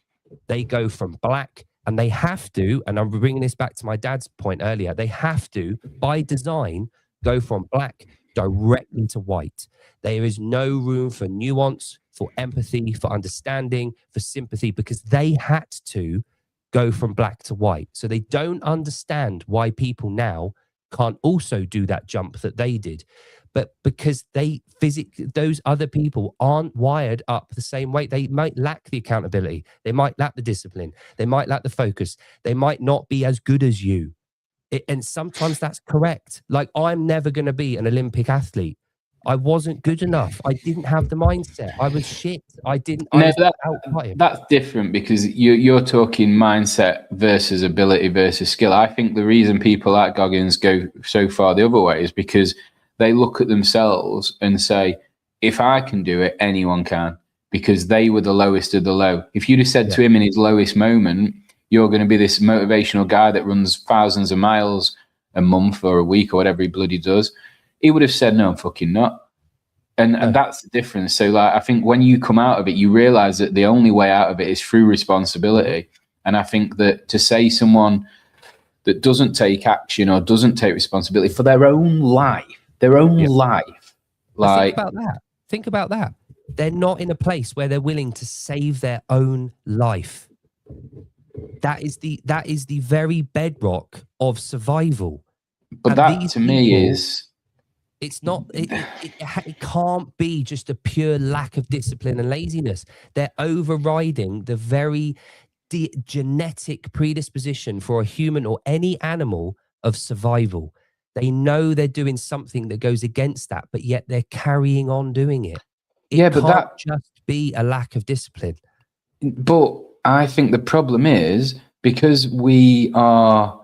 [SPEAKER 2] They go from black, and they have to, and I'm bringing this back to my dad's point earlier, they have to, by design, go from black directly to white. There is no room for nuance, for empathy, for understanding, for sympathy, because they had to go from black to white. So they don't understand why people now can't also do that jump that they did. But because those other people aren't wired up the same way. They might lack the accountability. They might lack the discipline. They might lack the focus. They might not be as good as you. And sometimes that's correct. Like, I'm never going to be an Olympic athlete. I wasn't good enough. I didn't have the mindset. I was shit. That's
[SPEAKER 1] different, because you're talking mindset versus ability versus skill. I think the reason people like Goggins go so far the other way is because they look at themselves and say, if I can do it, anyone can, because they were the lowest of the low. If you'd have said to him in his lowest moment, you're going to be this motivational guy that runs thousands of miles a month or a week or whatever he bloody does, he would have said, no, I'm fucking not. And that's the difference. So, like, I think when you come out of it, you realize that the only way out of it is through responsibility. And I think that to say someone that doesn't take action or doesn't take responsibility for their own life, like,
[SPEAKER 2] think about that. They're not in a place where they're willing to save their own life. That is the very bedrock of survival.
[SPEAKER 1] But
[SPEAKER 2] and
[SPEAKER 1] that to me is,
[SPEAKER 2] it's not, it can't be just a pure lack of discipline and laziness. They're overriding the very genetic predisposition for a human or any animal of survival. They know they're doing something that goes against that, but yet they're carrying on doing it. It can't just be a lack of discipline.
[SPEAKER 1] But I think the problem is, because we are,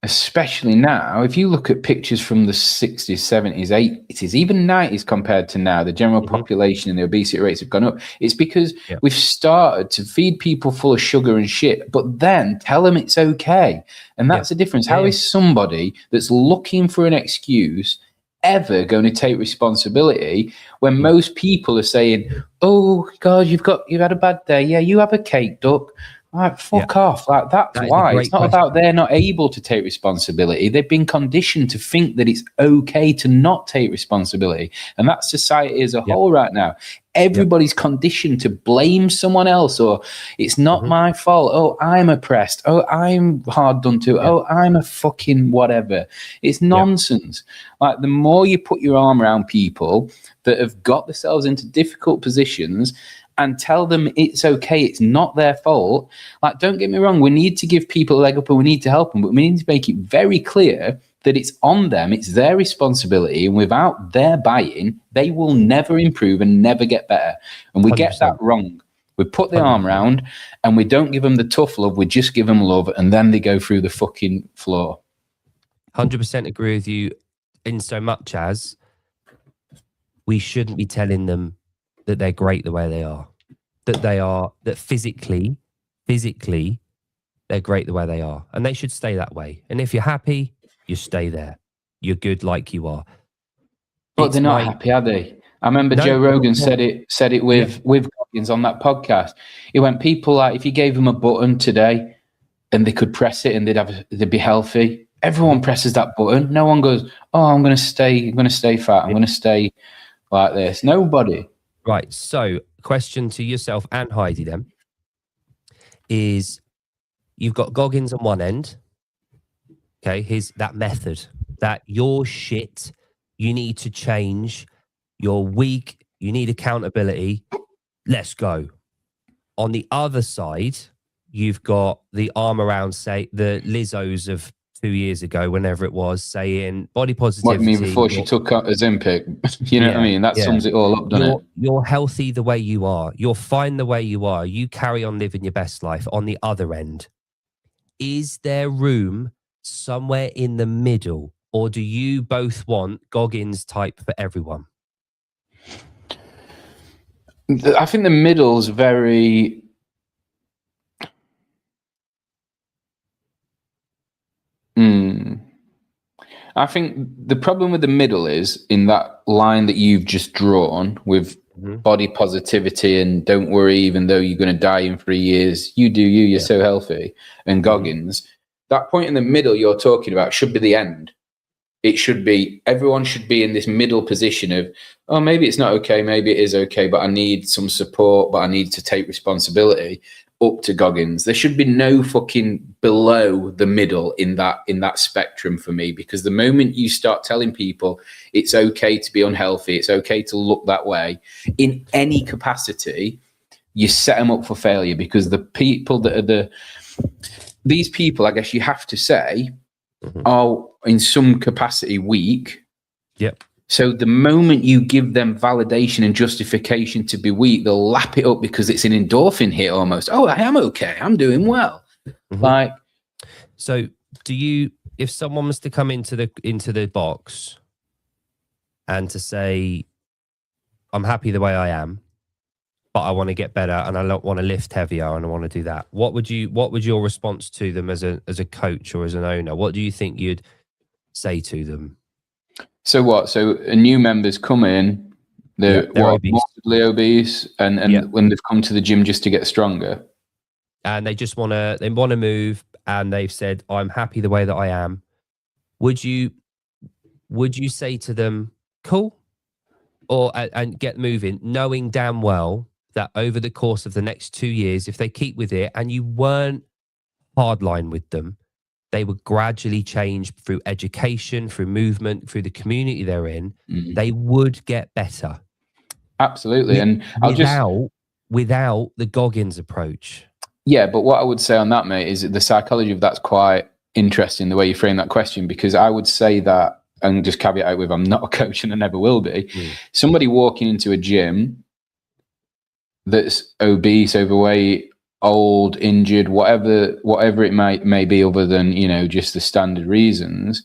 [SPEAKER 1] especially now, if you look at pictures from the 60s, 70s, 80s, even 90s compared to now, the general population and the obesity rates have gone up. It's because we've started to feed people full of sugar and shit, but then tell them it's okay. And that's the difference. How is somebody that's looking for an excuse ever going to take responsibility when most people are saying, oh God, you've had a bad day. Yeah, you have a cake, duck. Like, fuck off. Like, that's why. It's not about they're not able to take responsibility. They've been conditioned to think that it's okay to not take responsibility. And that's society as a whole right now. Everybody's conditioned to blame someone else, or it's not my fault. Oh, I'm oppressed. Oh, I'm hard done to. Oh, I'm a fucking whatever. It's nonsense. Like, the more you put your arm around people that have got themselves into difficult positions and tell them it's okay, it's not their fault. Like, don't get me wrong, we need to give people a leg up and we need to help them, but we need to make it very clear that it's on them, it's their responsibility, and without their buy-in, they will never improve and never get better. And we 100%. Get that wrong. We put the 100%. Arm around and we don't give them the tough love, we just give them love, and then they go through the fucking floor.
[SPEAKER 2] 100% agree with you, in so much as we shouldn't be telling them that they're great the way they are, that physically, they're great the way they are. And they should stay that way. And if you're happy, you stay there. You're good like you are.
[SPEAKER 1] But they're not happy, are they? I remember Joe Rogan said it with Goggins on that podcast. He went, people, like, if you gave them a button today and they could press it and they'd be healthy. Everyone presses that button. No one goes, oh, I'm going to stay fat. I'm going to stay like this. Nobody.
[SPEAKER 2] Right. So, question to yourself and Heidi then is, you've got Goggins on one end. Okay. Here's that method that you're shit. You need to change. You're weak. You need accountability. Let's go. On the other side, you've got the arm around, say, the Lizzos of 2 years ago, whenever it was, saying body positivity.
[SPEAKER 1] What do you mean before she took Ozempic? You know what I mean? That sums it all up, doesn't it?
[SPEAKER 2] You're healthy the way you are. You're fine the way you are. You carry on living your best life. On the other end, is there room somewhere in the middle, or do you both want Goggins type for everyone?
[SPEAKER 1] I think the middle's very... I think the problem with the middle is in that line that you've just drawn with body positivity and don't worry, even though you're going to die in 3 years, you do you, you're so healthy, and Goggins, that point in the middle you're talking about should be the end. It should be, everyone should be in this middle position of, oh, maybe it's not okay, maybe it is okay, but I need some support, but I need to take responsibility, up to Goggins. There should be no fucking below the middle in that spectrum for me, because the moment you start telling people it's okay to be unhealthy, it's okay to look that way in any capacity, you set them up for failure, because the people that are these people, I guess you have to say, are in some capacity weak.
[SPEAKER 2] Yep.
[SPEAKER 1] So the moment you give them validation and justification to be weak, they'll lap it up because it's an endorphin hit almost. Oh, I am okay. I'm doing well. Like,
[SPEAKER 2] so do you, if someone was to come into the box and to say, I'm happy the way I am, but I want to get better and I want to lift heavier and I want to do that, what would your response to them as a coach or as an owner? What do you think you'd say to them?
[SPEAKER 1] So what? So a new member's come in, they're obese. Massively obese, and when they've come to the gym just to get stronger,
[SPEAKER 2] and they just want to move, and they've said, "I'm happy the way that I am." Would you say to them, "Cool," or and get moving, knowing damn well that over the course of the next 2 years, if they keep with it, and you weren't hardline with them, they would gradually change through education, through movement, through the community they're in. They would get better.
[SPEAKER 1] Absolutely. And
[SPEAKER 2] without the Goggins approach.
[SPEAKER 1] Yeah, but what I would say on that, mate, is that the psychology of that's quite interesting, the way you frame that question, because I would say that, and just caveat it with, I'm not a coach and I never will be. Somebody walking into a gym that's obese, overweight, old, injured, whatever it may be, other than, you know, just the standard reasons,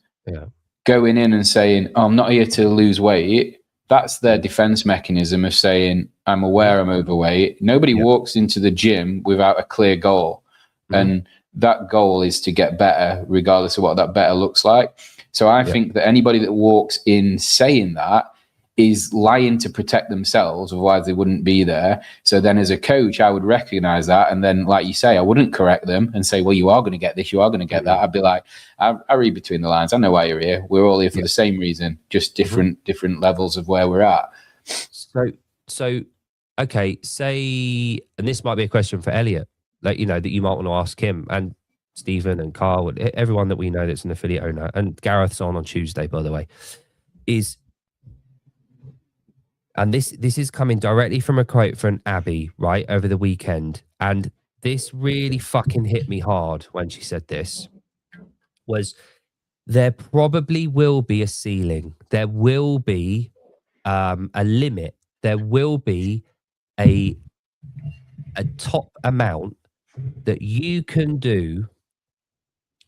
[SPEAKER 1] going in and saying, oh, I'm not here to lose weight, that's their defense mechanism of saying, I'm aware I'm overweight. Nobody walks into the gym without a clear goal, and that goal is to get better, regardless of what that better looks like. So I think that anybody that walks in saying that is lying to protect themselves, otherwise they wouldn't be there. So then as a coach, I would recognize that, and then, like you say, I wouldn't correct them and say, well, you are going to get this, you are going to get that. I'd be like, I read between the lines, I know why you're here, we're all here for the same reason, just different levels of where we're at.
[SPEAKER 2] So okay, say, and this might be a question for Elliot, like, you know, that you might want to ask him, and Stephen and Carl and everyone that we know that's an affiliate owner, and Gareth's on Tuesday, by the way, is, and this is coming directly from a quote from Abby, right, over the weekend. And this really fucking hit me hard when she said this, was there probably will be a ceiling. There will be a limit. There will be a top amount that you can do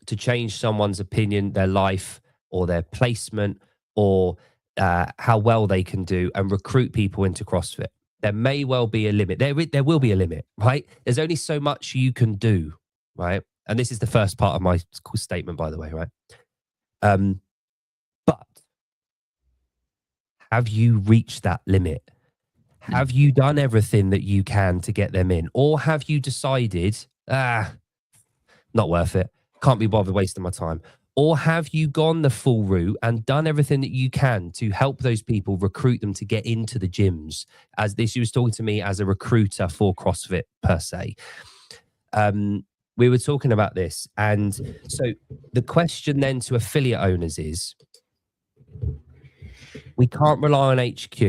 [SPEAKER 2] to change someone's opinion, their life, or their placement, or how well they can do, and recruit people into CrossFit. There may well be a limit. There will be a limit, right? There's only so much you can do, right? And this is the first part of my statement, by the way, right? But have you reached that limit? Have you done everything that you can to get them in? Or have you decided, not worth it, can't be bothered wasting my time? Or have you gone the full route and done everything that you can to help those people, recruit them to get into the gyms? As this, you was talking to me as a recruiter for CrossFit per se. We were talking about this. And so the question then to affiliate owners is, we can't rely on HQ.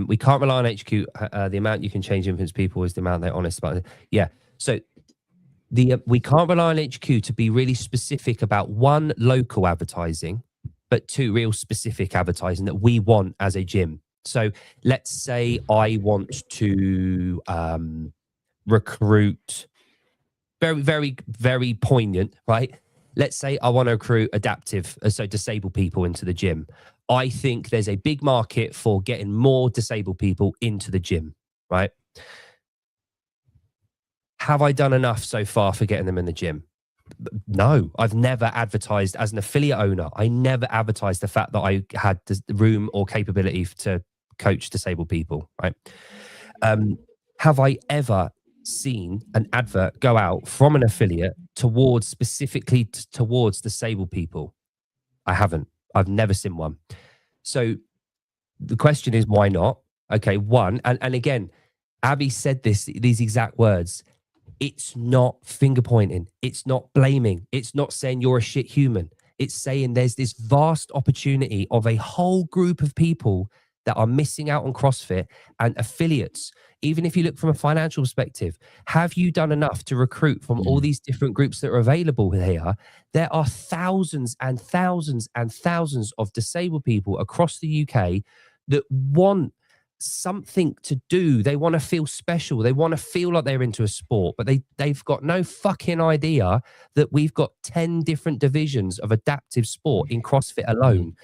[SPEAKER 2] We can't rely on HQ. The amount you can change influence people is the amount they're honest about it. Yeah. So we can't rely on HQ to be really specific about one, local advertising, but two, real specific advertising that we want as a gym. So let's say I want to recruit, very, very, very poignant, right? Let's say I want to recruit adaptive, so disabled people into the gym. I think there's a big market for getting more disabled people into the gym, right? Have I done enough so far for getting them in the gym? No, I've never advertised as an affiliate owner. I never advertised the fact that I had the room or capability to coach disabled people, right? Have I ever seen an advert go out from an affiliate towards specifically towards disabled people? I haven't. I've never seen one. So the question is, why not? Okay, one, and again, Abby said these exact words. It's not finger pointing. It's not blaming. It's not saying you're a shit human. It's saying there's this vast opportunity of a whole group of people that are missing out on CrossFit, and affiliates. Even if you look from a financial perspective, have you done enough to recruit from all these different groups that are available here? There are thousands and thousands and thousands of disabled people across the UK that want something to do. They want to feel special. They want to feel like they're into a sport, but they've got no fucking idea that we've got 10 different divisions of adaptive sport in CrossFit alone.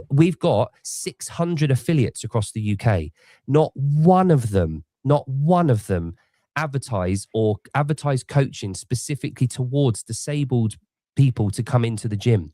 [SPEAKER 2] We've got 600 affiliates across the UK. Not one of them advertise coaching specifically towards disabled people to come into the gym.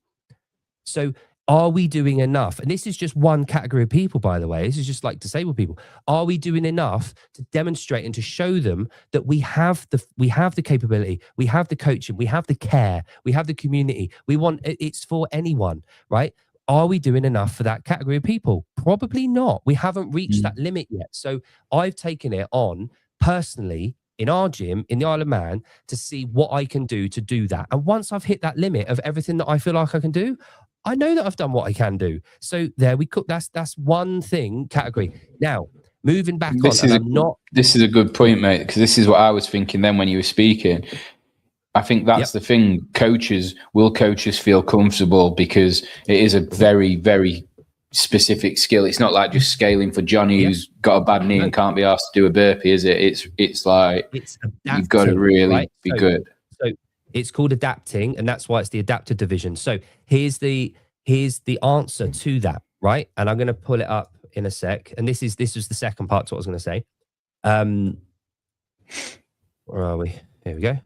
[SPEAKER 2] So are we doing enough? And this is just one category of people, by the way. This is just like disabled people. Are we doing enough to demonstrate and to show them that we have the capability, we have the coaching, we have the care, we have the community. It's for anyone, right? Are we doing enough for that category of people? Probably not. We haven't reached that limit yet. So I've taken it on personally in our gym in the Isle of Man to see what I can do to do that. And once I've hit that limit of everything that I feel like I can do, I know that I've done what I can do. So there we cook. That's one thing category. Now, moving back
[SPEAKER 1] this is a good point, mate, because this is what I was thinking then when you were speaking. I think that's the thing. Coaches feel comfortable because it is a very, very specific skill. It's not like just scaling for Johnny who's got a bad knee and can't be asked to do a burpee, is it? It's like you've got to really be good.
[SPEAKER 2] So it's called adapting, and that's why it's the adaptive division. So here's the answer to that, right? And I'm going to pull it up in a sec. And this was the second part to what I was going to say. Where are we? Here we go.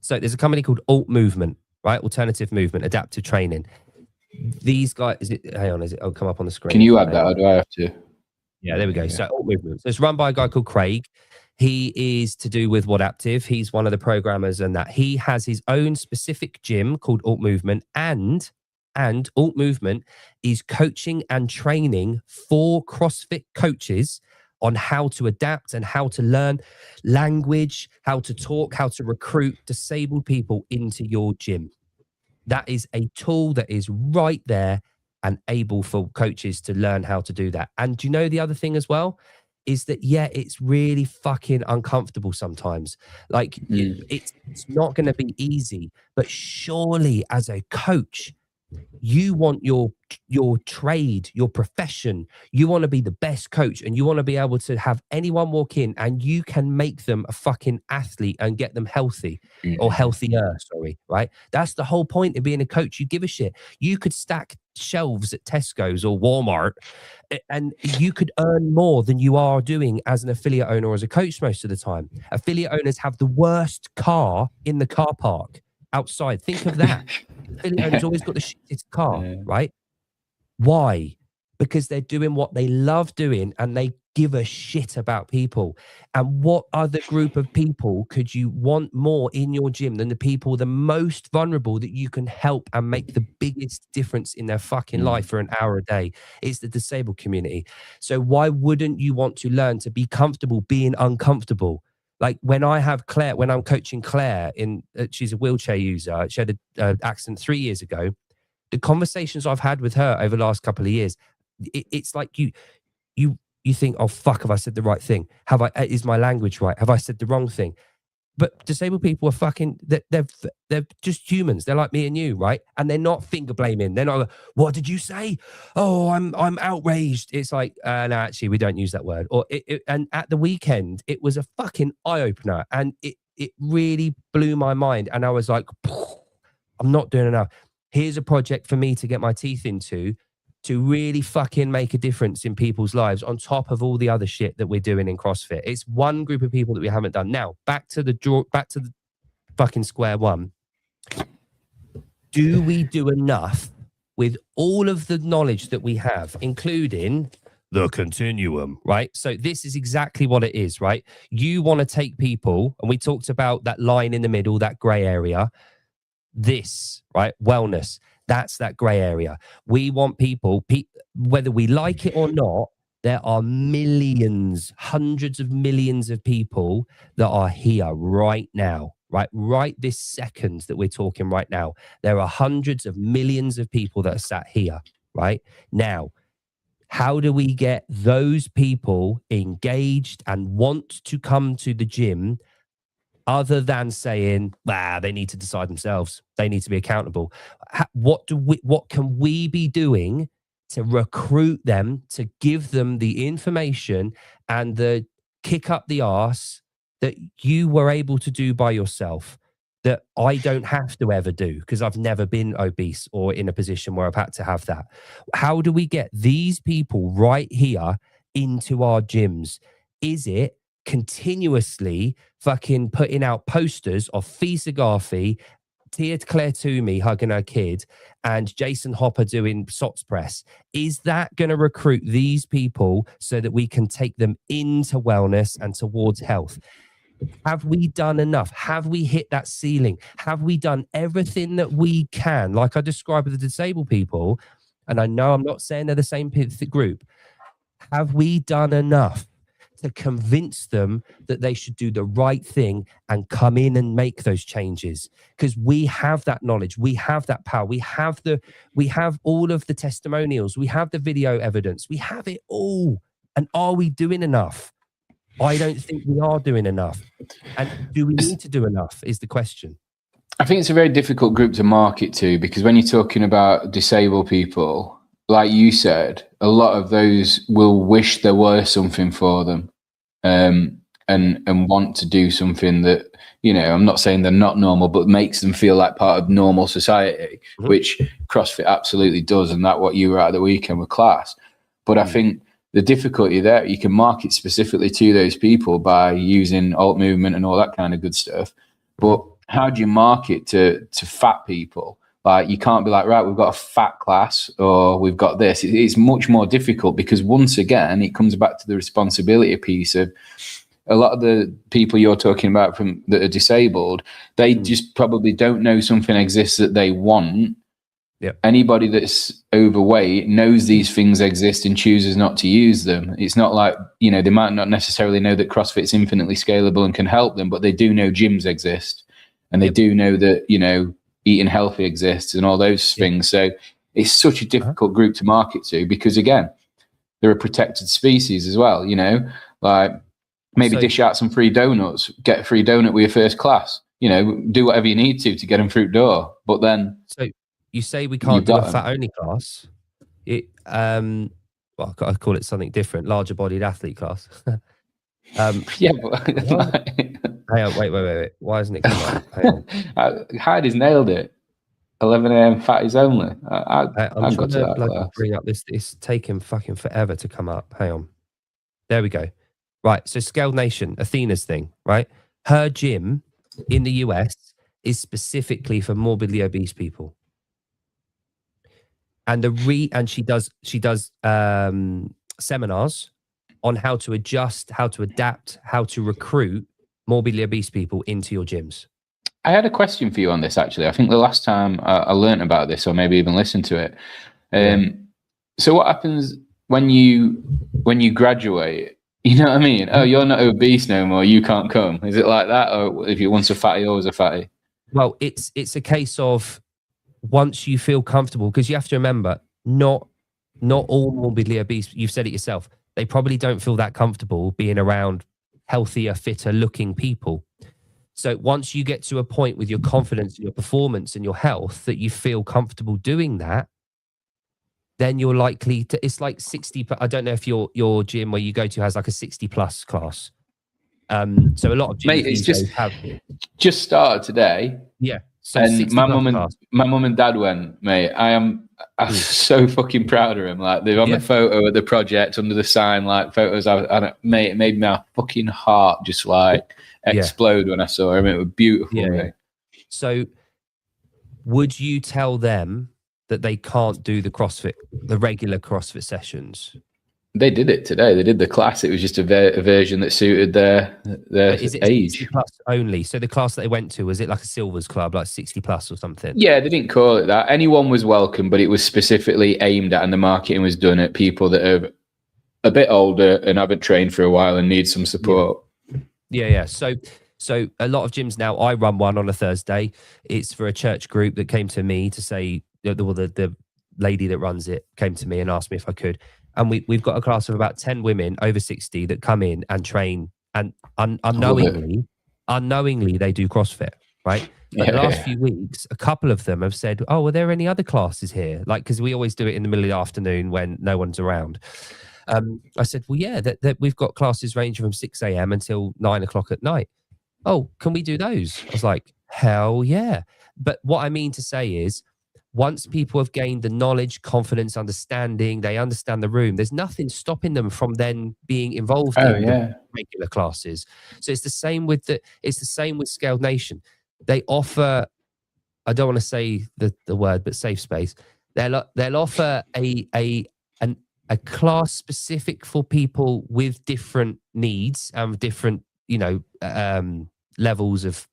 [SPEAKER 2] So there's a company called Alt Movement, right? Alternative Movement, Adaptive Training. These guys, I'll come up on the screen.
[SPEAKER 1] Can you add that, or do I have to?
[SPEAKER 2] Yeah, there we go. So Alt Movement. So it's run by a guy called Craig. He is to do with Adaptive. He's one of the programmers, and that he has his own specific gym called Alt Movement, and Alt Movement is coaching and training for CrossFit coaches on how to adapt and how to learn language, how to talk, how to recruit disabled people into your gym. That is a tool that is right there and able for coaches to learn how to do that. And do you know the other thing as well? Is that, it's really fucking uncomfortable sometimes. Like it's not going to be easy, but surely as a coach, you want your trade, your profession, you want to be the best coach, and you want to be able to have anyone walk in and you can make them a fucking athlete and get them healthy or healthier, right? That's the whole point of being a coach. You give a shit. You could stack shelves at Tesco's or Walmart and you could earn more than you are doing as an affiliate owner or as a coach most of the time. Affiliate owners have the worst car in the car park outside. Think of that. Affiliate owners always got the shittest car, right? Why? Because they're doing what they love doing and they give a shit about people. And what other group of people could you want more in your gym than the people the most vulnerable that you can help and make the biggest difference in their fucking life for an hour a day? It's the disabled community. So why wouldn't you want to learn to be comfortable being uncomfortable? Like when I'm coaching Claire she's a wheelchair user. She had an accident 3 years ago. The conversations I've had with her over the last couple of years, it's like you think, oh fuck, have I said the right thing? Is my language right? Have I said the wrong thing? But disabled people are fucking, they're just humans. They're like me and you, right? And they're not finger blaming. They're not like, what did you say? Oh, I'm outraged. It's like, no, actually, we don't use that word. Or and at the weekend, it was a fucking eye opener, and it really blew my mind. And I was like, I'm not doing enough. Here's a project for me to get my teeth into, to really fucking make a difference in people's lives on top of all the other shit that we're doing in CrossFit. It's one group of people that we haven't done. Now, back to the fucking square one. Do we do enough with all of the knowledge that we have, including the continuum, right? So this is exactly what it is, right? You want to take people, and we talked about that line in the middle, that gray area, this, right? Wellness. That's that gray area. We want people, whether we like it or not, there are millions, hundreds of millions of people that are here right now, right this second that we're talking right now. There are hundreds of millions of people that are sat here right now. How do we get those people engaged and want to come to the gym, other than saying, they need to decide themselves, they need to be accountable? What can we be doing to recruit them, to give them the information and the kick up the arse that you were able to do by yourself, that I don't have to ever do because I've never been obese or in a position where I've had to have that? How do we get these people right here into our gyms? Is it continuously fucking putting out posters of Fee Sagarfi, Tia Claire Toomey hugging her kid, and Jason Hopper doing SOTS press? Is that going to recruit these people so that we can take them into wellness and towards health? Have we done enough? Have we hit that ceiling? Have we done everything that we can? Like I described with the disabled people, and I know I'm not saying they're the same group. Have we done enough to convince them that they should do the right thing and come in and make those changes? Because we have that knowledge, we have that power, we have all of the testimonials, we have the video evidence, we have it all. And are we doing enough? I don't think we are doing enough. And do we need to do enough is the question.
[SPEAKER 1] I think it's a very difficult group to market to, because when you're talking about disabled people, like you said, a lot of those will wish there were something for them, and want to do something that, I'm not saying they're not normal, but makes them feel like part of normal society, which CrossFit absolutely does. And that's what you were at the weekend with class. But I think the difficulty there, you can market specifically to those people by using alt movement and all that kind of good stuff. But how do you market to fat people? Like, you can't be like, right, we've got a fat class or we've got this. It's much more difficult, because once again, it comes back to the responsibility piece of a lot of the people you're talking about that are disabled. They just probably don't know something exists that they want.
[SPEAKER 2] Yep.
[SPEAKER 1] Anybody that's overweight knows these things exist and chooses not to use them. It's not like, they might not necessarily know that CrossFit's infinitely scalable and can help them, but they do know gyms exist, and they do know that, eating healthy exists and all those things. So it's such a difficult group to market to, because again, they're a protected species as well, like maybe dish out some free donuts, get a free donut with your first class, do whatever you need to get them through the door. But then,
[SPEAKER 2] so you say we can't do a fat only class. I call it something different, larger bodied athlete class.
[SPEAKER 1] Yeah, but
[SPEAKER 2] hang on, wait. Why isn't it coming up?
[SPEAKER 1] Heidi's nailed it. 11 a.m. fatties only.
[SPEAKER 2] I'm trying to bring up this. It's taking fucking forever to come up. Hang on. There we go. Right. So Scaled Nation, Athena's thing, right? Her gym in the US is specifically for morbidly obese people. And she does seminars on how to adjust, how to adapt, how to recruit morbidly obese people into your gyms.
[SPEAKER 1] I had a question for you on this, actually. I think the last time I learned about this, or maybe even listened to it. So what happens when you graduate? You know what I mean? Oh, you're not obese no more, you can't come. Is it like that? Or if you're once a fatty, always a fatty?
[SPEAKER 2] Well, it's a case of, once you feel comfortable, because you have to remember, not all morbidly obese, you've said it yourself, they probably don't feel that comfortable being around healthier, fitter looking people. So once you get to a point with your confidence and your performance and your health that you feel comfortable doing that, then you're likely to, it's like 60, I don't know if your gym where you go to has like a 60 plus class. So a lot of gyms
[SPEAKER 1] Mate, it's
[SPEAKER 2] these days have.
[SPEAKER 1] just started today.
[SPEAKER 2] Yeah. So
[SPEAKER 1] And my mum and dad went, mate. I'm so fucking proud of him. Like they're on the photo of the project under the sign, like photos. Mate, it made my fucking heart just like explode when I saw him. It was beautiful.
[SPEAKER 2] Yeah. So would you tell them that they can't do the regular CrossFit sessions?
[SPEAKER 1] They did it today. They did the class. It was just a version that suited their
[SPEAKER 2] is it
[SPEAKER 1] age.
[SPEAKER 2] 60 plus only? So the class that they went to, was it like a Silvers Club, like 60 plus or something?
[SPEAKER 1] Yeah, they didn't call it that. Anyone was welcome, but it was specifically aimed at, and the marketing was done at people that are a bit older and haven't trained for a while and need some support.
[SPEAKER 2] Yeah. So a lot of gyms now, I run one on a Thursday. It's for a church group that came to me to say, the lady that runs it came to me and asked me if I could. And we've got a class of about 10 women over 60 that come in and train, and unknowingly they do CrossFit, right? But the last few weeks, a couple of them have said, oh, are there any other classes here? Like, because we always do it in the middle of the afternoon when no one's around. I said, well, yeah, that we've got classes ranging from 6 a.m. until 9 o'clock at night. Oh, can we do those? I was like, hell yeah. But what I mean to say is, once people have gained the knowledge, confidence, understanding, they understand the room, there's nothing stopping them from then being involved in the regular classes. So it's the same with Scaled Nation. They offer, I don't want to say the word, but safe space. They'll offer a class specific for people with different needs and different, levels of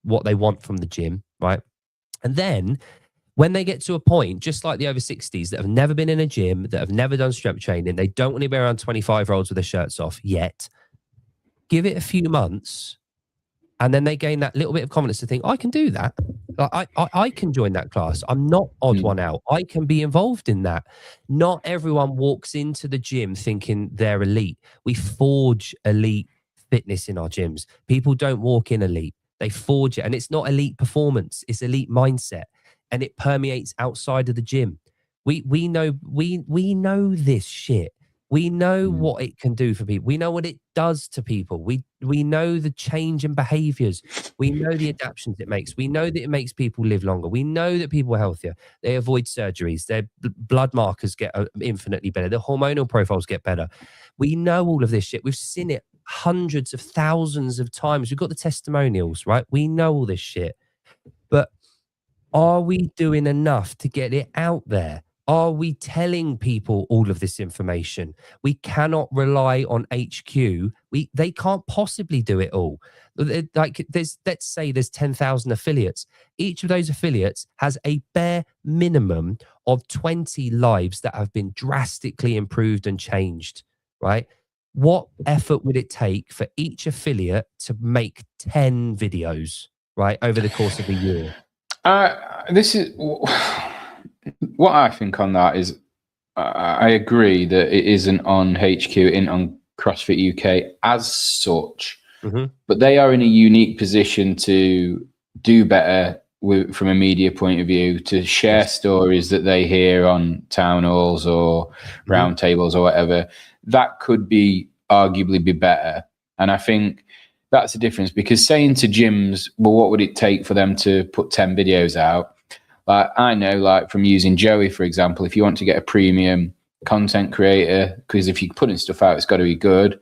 [SPEAKER 2] what they want from the gym, right? And then when they get to a point, just like the over 60s that have never been in a gym, that have never done strength training, they don't want to be around 25-year-olds with their shirts off yet. Give it a few months, and then they gain that little bit of confidence to think, I can do that. Like, I can join that class. I'm not odd one out. I can be involved in that. Not everyone walks into the gym thinking they're elite. We forge elite fitness in our gyms. People don't walk in elite. They forge it. And it's not elite performance. It's elite mindset. And it permeates outside of the gym. We know this shit. We know what it can do for people. We know what it does to people. We know the change in behaviors. We know the adaptations it makes. We know that it makes people live longer. We know that people are healthier. They avoid surgeries. Their blood markers get infinitely better. Their hormonal profiles get better. We know all of this shit. We've seen it hundreds of thousands of times. We've got the testimonials, right? We know all this shit. But are we doing enough to get it out there? Are we telling people all of this information? We cannot rely on HQ. They can't possibly do it all. Like, let's say there's 10,000 affiliates. Each of those affiliates has a bare minimum of 20 lives that have been drastically improved and changed, right? What effort would it take for each affiliate to make 10 videos, right, over the course of a year?
[SPEAKER 1] This is what I think on that is I agree that it isn't on HQ, in on CrossFit UK as such, but they are in a unique position to do better from a media point of view, to share stories that they hear on town halls or roundtables or whatever. That could be arguably be better. And I think that's the difference, because saying to gyms, well, what would it take for them to put 10 videos out? Like, I know, like from using Joey, for example, if you want to get a premium content creator, because if you're putting stuff out, it's got to be good.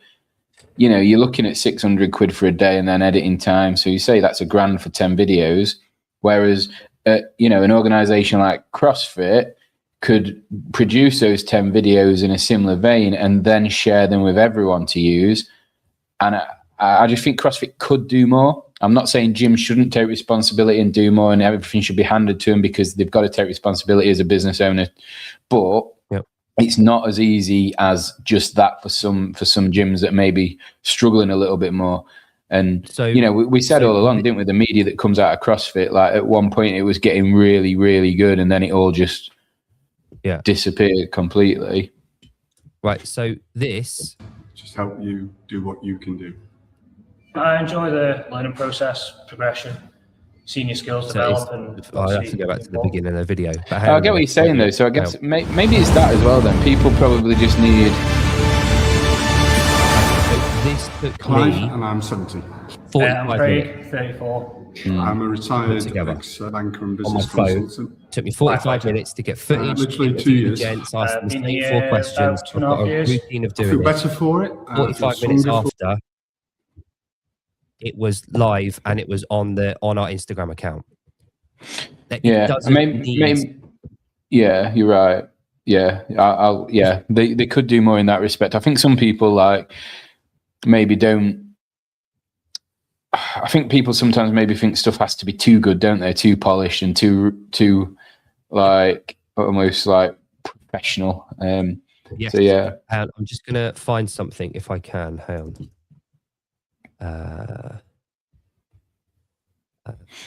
[SPEAKER 1] You know, you're looking at 600 quid for a day and then editing time. So you say that's $1,000 for 10 videos. Whereas, an organization like CrossFit could produce those 10 videos in a similar vein and then share them with everyone to use. And I just think CrossFit could do more. I'm not saying gyms shouldn't take responsibility and do more and everything should be handed to them, because they've got to take responsibility as a business owner. But it's not as easy as just that for some gyms that may be struggling a little bit more. And, so, we said all along, didn't we, the media that comes out of CrossFit, like at one point it was getting really, really good, and then it all just disappeared completely.
[SPEAKER 2] Right. So this
[SPEAKER 3] just help you do what you can do. I enjoy the learning process, progression, seeing your skills develop. And
[SPEAKER 2] I have to go back to the beginning of the video. But
[SPEAKER 1] I get what you're saying though. So I guess maybe it's that as well. Then people probably just need.
[SPEAKER 2] This took
[SPEAKER 4] Clive,
[SPEAKER 2] me.
[SPEAKER 4] and I'm 70.
[SPEAKER 3] I'm
[SPEAKER 2] 45
[SPEAKER 3] Craig,
[SPEAKER 2] minutes
[SPEAKER 3] 34.
[SPEAKER 4] I'm a retired
[SPEAKER 2] together.
[SPEAKER 4] ex-banker and
[SPEAKER 2] on my
[SPEAKER 4] business
[SPEAKER 2] phone.
[SPEAKER 4] consultant.
[SPEAKER 2] Took me 45 minutes to get footage.
[SPEAKER 4] Literally
[SPEAKER 2] interview
[SPEAKER 4] 2 years.
[SPEAKER 2] the gents, ask them the
[SPEAKER 3] Been
[SPEAKER 2] same
[SPEAKER 3] here
[SPEAKER 2] 4 questions.
[SPEAKER 3] about
[SPEAKER 2] I've
[SPEAKER 3] 2.5
[SPEAKER 2] got a
[SPEAKER 3] years.
[SPEAKER 2] routine of
[SPEAKER 4] I feel
[SPEAKER 2] doing it.
[SPEAKER 4] better for it.
[SPEAKER 2] 45 minutes after, it was live and it was on our Instagram account.
[SPEAKER 1] Yeah, yeah, you're right. Yeah, yeah, they could do more in that respect. I think some people like maybe don't. I think people sometimes maybe think stuff has to be too good, don't they? Too polished and too like almost like professional.
[SPEAKER 2] Yes.
[SPEAKER 1] So yeah,
[SPEAKER 2] I'm just gonna find something if I can. Hang on.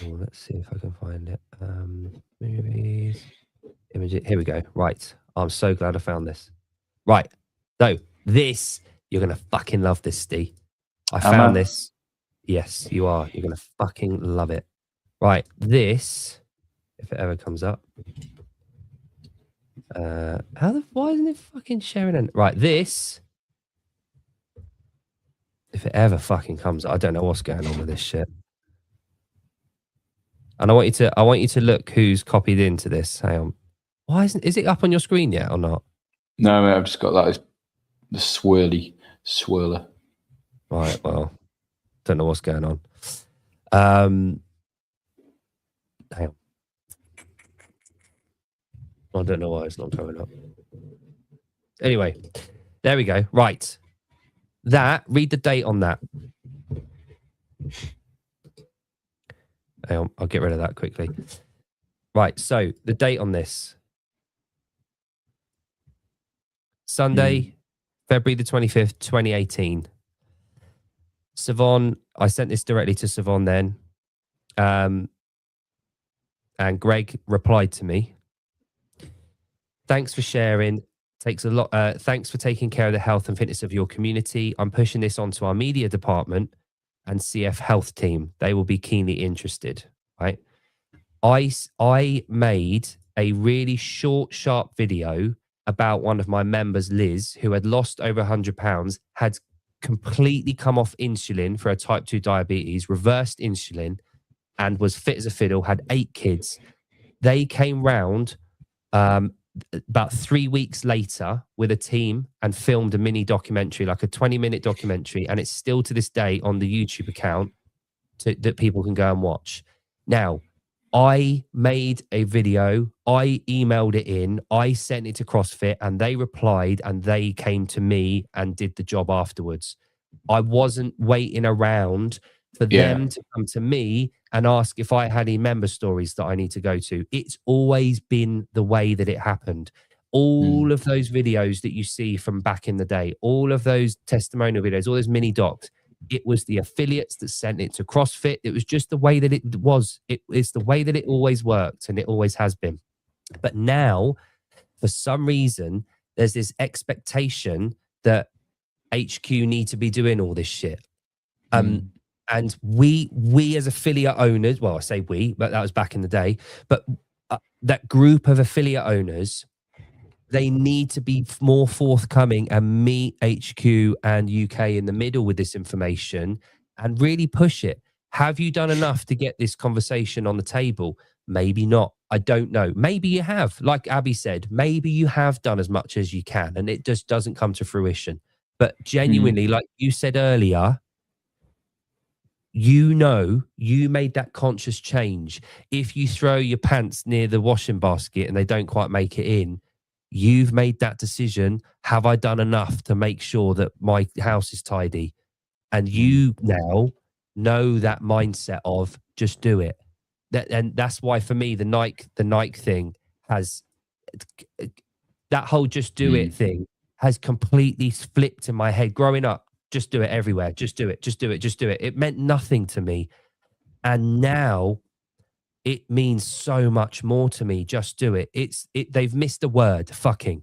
[SPEAKER 2] Let's see if I can find it. Movies, images. Here we go. Right. I'm so glad I found this. Right. So this, you're gonna fucking love this, Steve. I found this. Yes, you are. You're gonna fucking love it. Right. This, if it ever comes up. Why isn't it fucking sharing it? Right. This, if it ever fucking comes up, I don't know what's going on with this shit. And I want you to look who's copied into this. Hang on. Is it up on your screen yet or not?
[SPEAKER 1] No, mate, I've just got that as the swirler.
[SPEAKER 2] Right, well, don't know what's going on. Hang on. I don't know why it's not coming up. Anyway, there we go. Right. Read the date on that. Hang on, I'll get rid of that quickly. Right, so the date on this. Sunday, February the 25th, 2018. Savon, I sent this directly to Savon then. And Greg replied to me. Thanks for sharing. Takes a lot. Thanks for taking care of the health and fitness of your community. I'm pushing this onto our media department and CF health team. They will be keenly interested, right? I made a really short, sharp video about one of my members, Liz, who had lost over 100 pounds, had completely come off insulin for a type 2 diabetes, reversed insulin, and was fit as a fiddle, had 8 kids. They came round about 3 weeks later with a team and filmed a mini documentary, like a 20-minute documentary, and it's still to this day on the YouTube account that people can go and watch. Now, I made a video, I emailed it in, I sent it to CrossFit, and they replied, and they came to me and did the job afterwards. I wasn't waiting around for them to come to me and ask if I had any member stories that I need to go to. It's always been the way that it happened. All of those videos that you see from back in the day, all of those testimonial videos, all those mini docs, it was the affiliates that sent it to CrossFit. It was just the way that it was. It's the way that it always worked, and it always has been. But now, for some reason, there's this expectation that HQ need to be doing all this shit. And we as affiliate owners, well, I say we, but that was back in the day, but that group of affiliate owners, they need to be more forthcoming and meet HQ and UK in the middle with this information and really push it. Have you done enough to get this conversation on the table? Maybe not. I don't know. Maybe you have. Like Abby said, maybe you have done as much as you can and it just doesn't come to fruition. But genuinely, like you said earlier, you know, you made that conscious change. If you throw your pants near the washing basket and they don't quite make it in, you've made that decision. Have I done enough to make sure that my house is tidy? And you now know that mindset of just do it. And that's why for me, the Nike thing has, that whole just do it thing has completely flipped in my head. Growing up, just do it everywhere. Just do it. Just do it. Just do it. It meant nothing to me. And now it means so much more to me. Just do it. They've missed a word, fucking.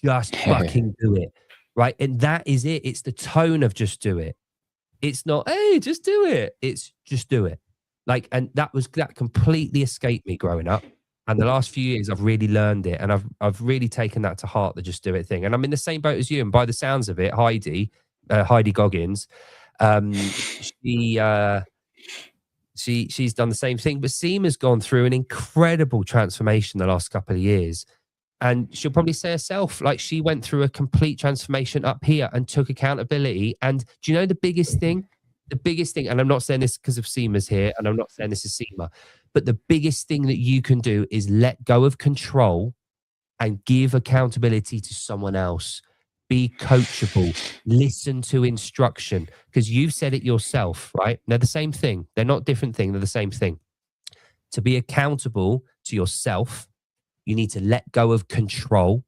[SPEAKER 2] Just fucking do it. Right. And that is it. It's the tone of just do it. It's not, hey, just do it. It's just do it. Like, and that completely escaped me growing up. And the last few years, I've really learned it, and I've really taken that to heart, the just do it thing. And I'm in the same boat as you. And by the sounds of it, Heidi Goggins, she's done the same thing. But Seema's gone through an incredible transformation the last couple of years. And she'll probably say herself, like, she went through a complete transformation up here and took accountability. And do you know the biggest thing? The biggest thing, and I'm not saying this because of Seema's here, and I'm not saying this is Seema, but the biggest thing that you can do is let go of control and give accountability to someone else. Be coachable, listen to instruction, because you've said it yourself, right? They're the same thing. They're not different thing. They're the same thing. To be accountable to yourself, you need to let go of control,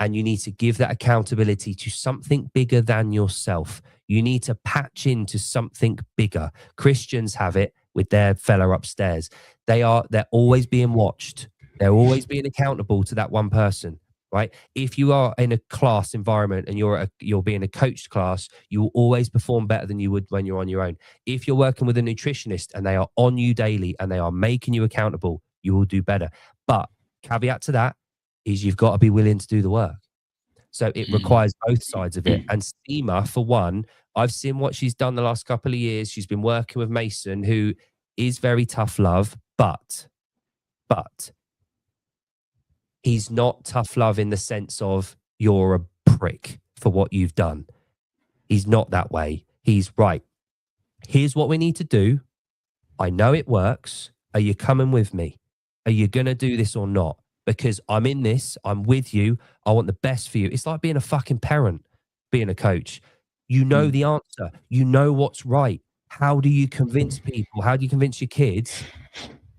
[SPEAKER 2] and you need to give that accountability to something bigger than yourself. You need to patch into something bigger. Christians have it with their fella upstairs. They're always being watched. They're always being accountable to that one person, right? If you are in a class environment and you're being a coached class, you will always perform better than you would when you're on your own. If you're working with a nutritionist and they are on you daily and they are making you accountable, you will do better. But caveat to that is you've got to be willing to do the work. So it requires both sides of it. And Seema, for one, I've seen what she's done the last couple of years. She's been working with Mason, who is very tough love, but he's not tough love in the sense of you're a prick for what you've done. He's not that way. He's right. Here's what we need to do. I know it works. Are you coming with me? Are you going to do this or not? Because I'm in this, I'm with you, I want the best for you. It's like being a fucking parent, being a coach. You know the answer. You know what's right. How do you convince people? How do you convince your kids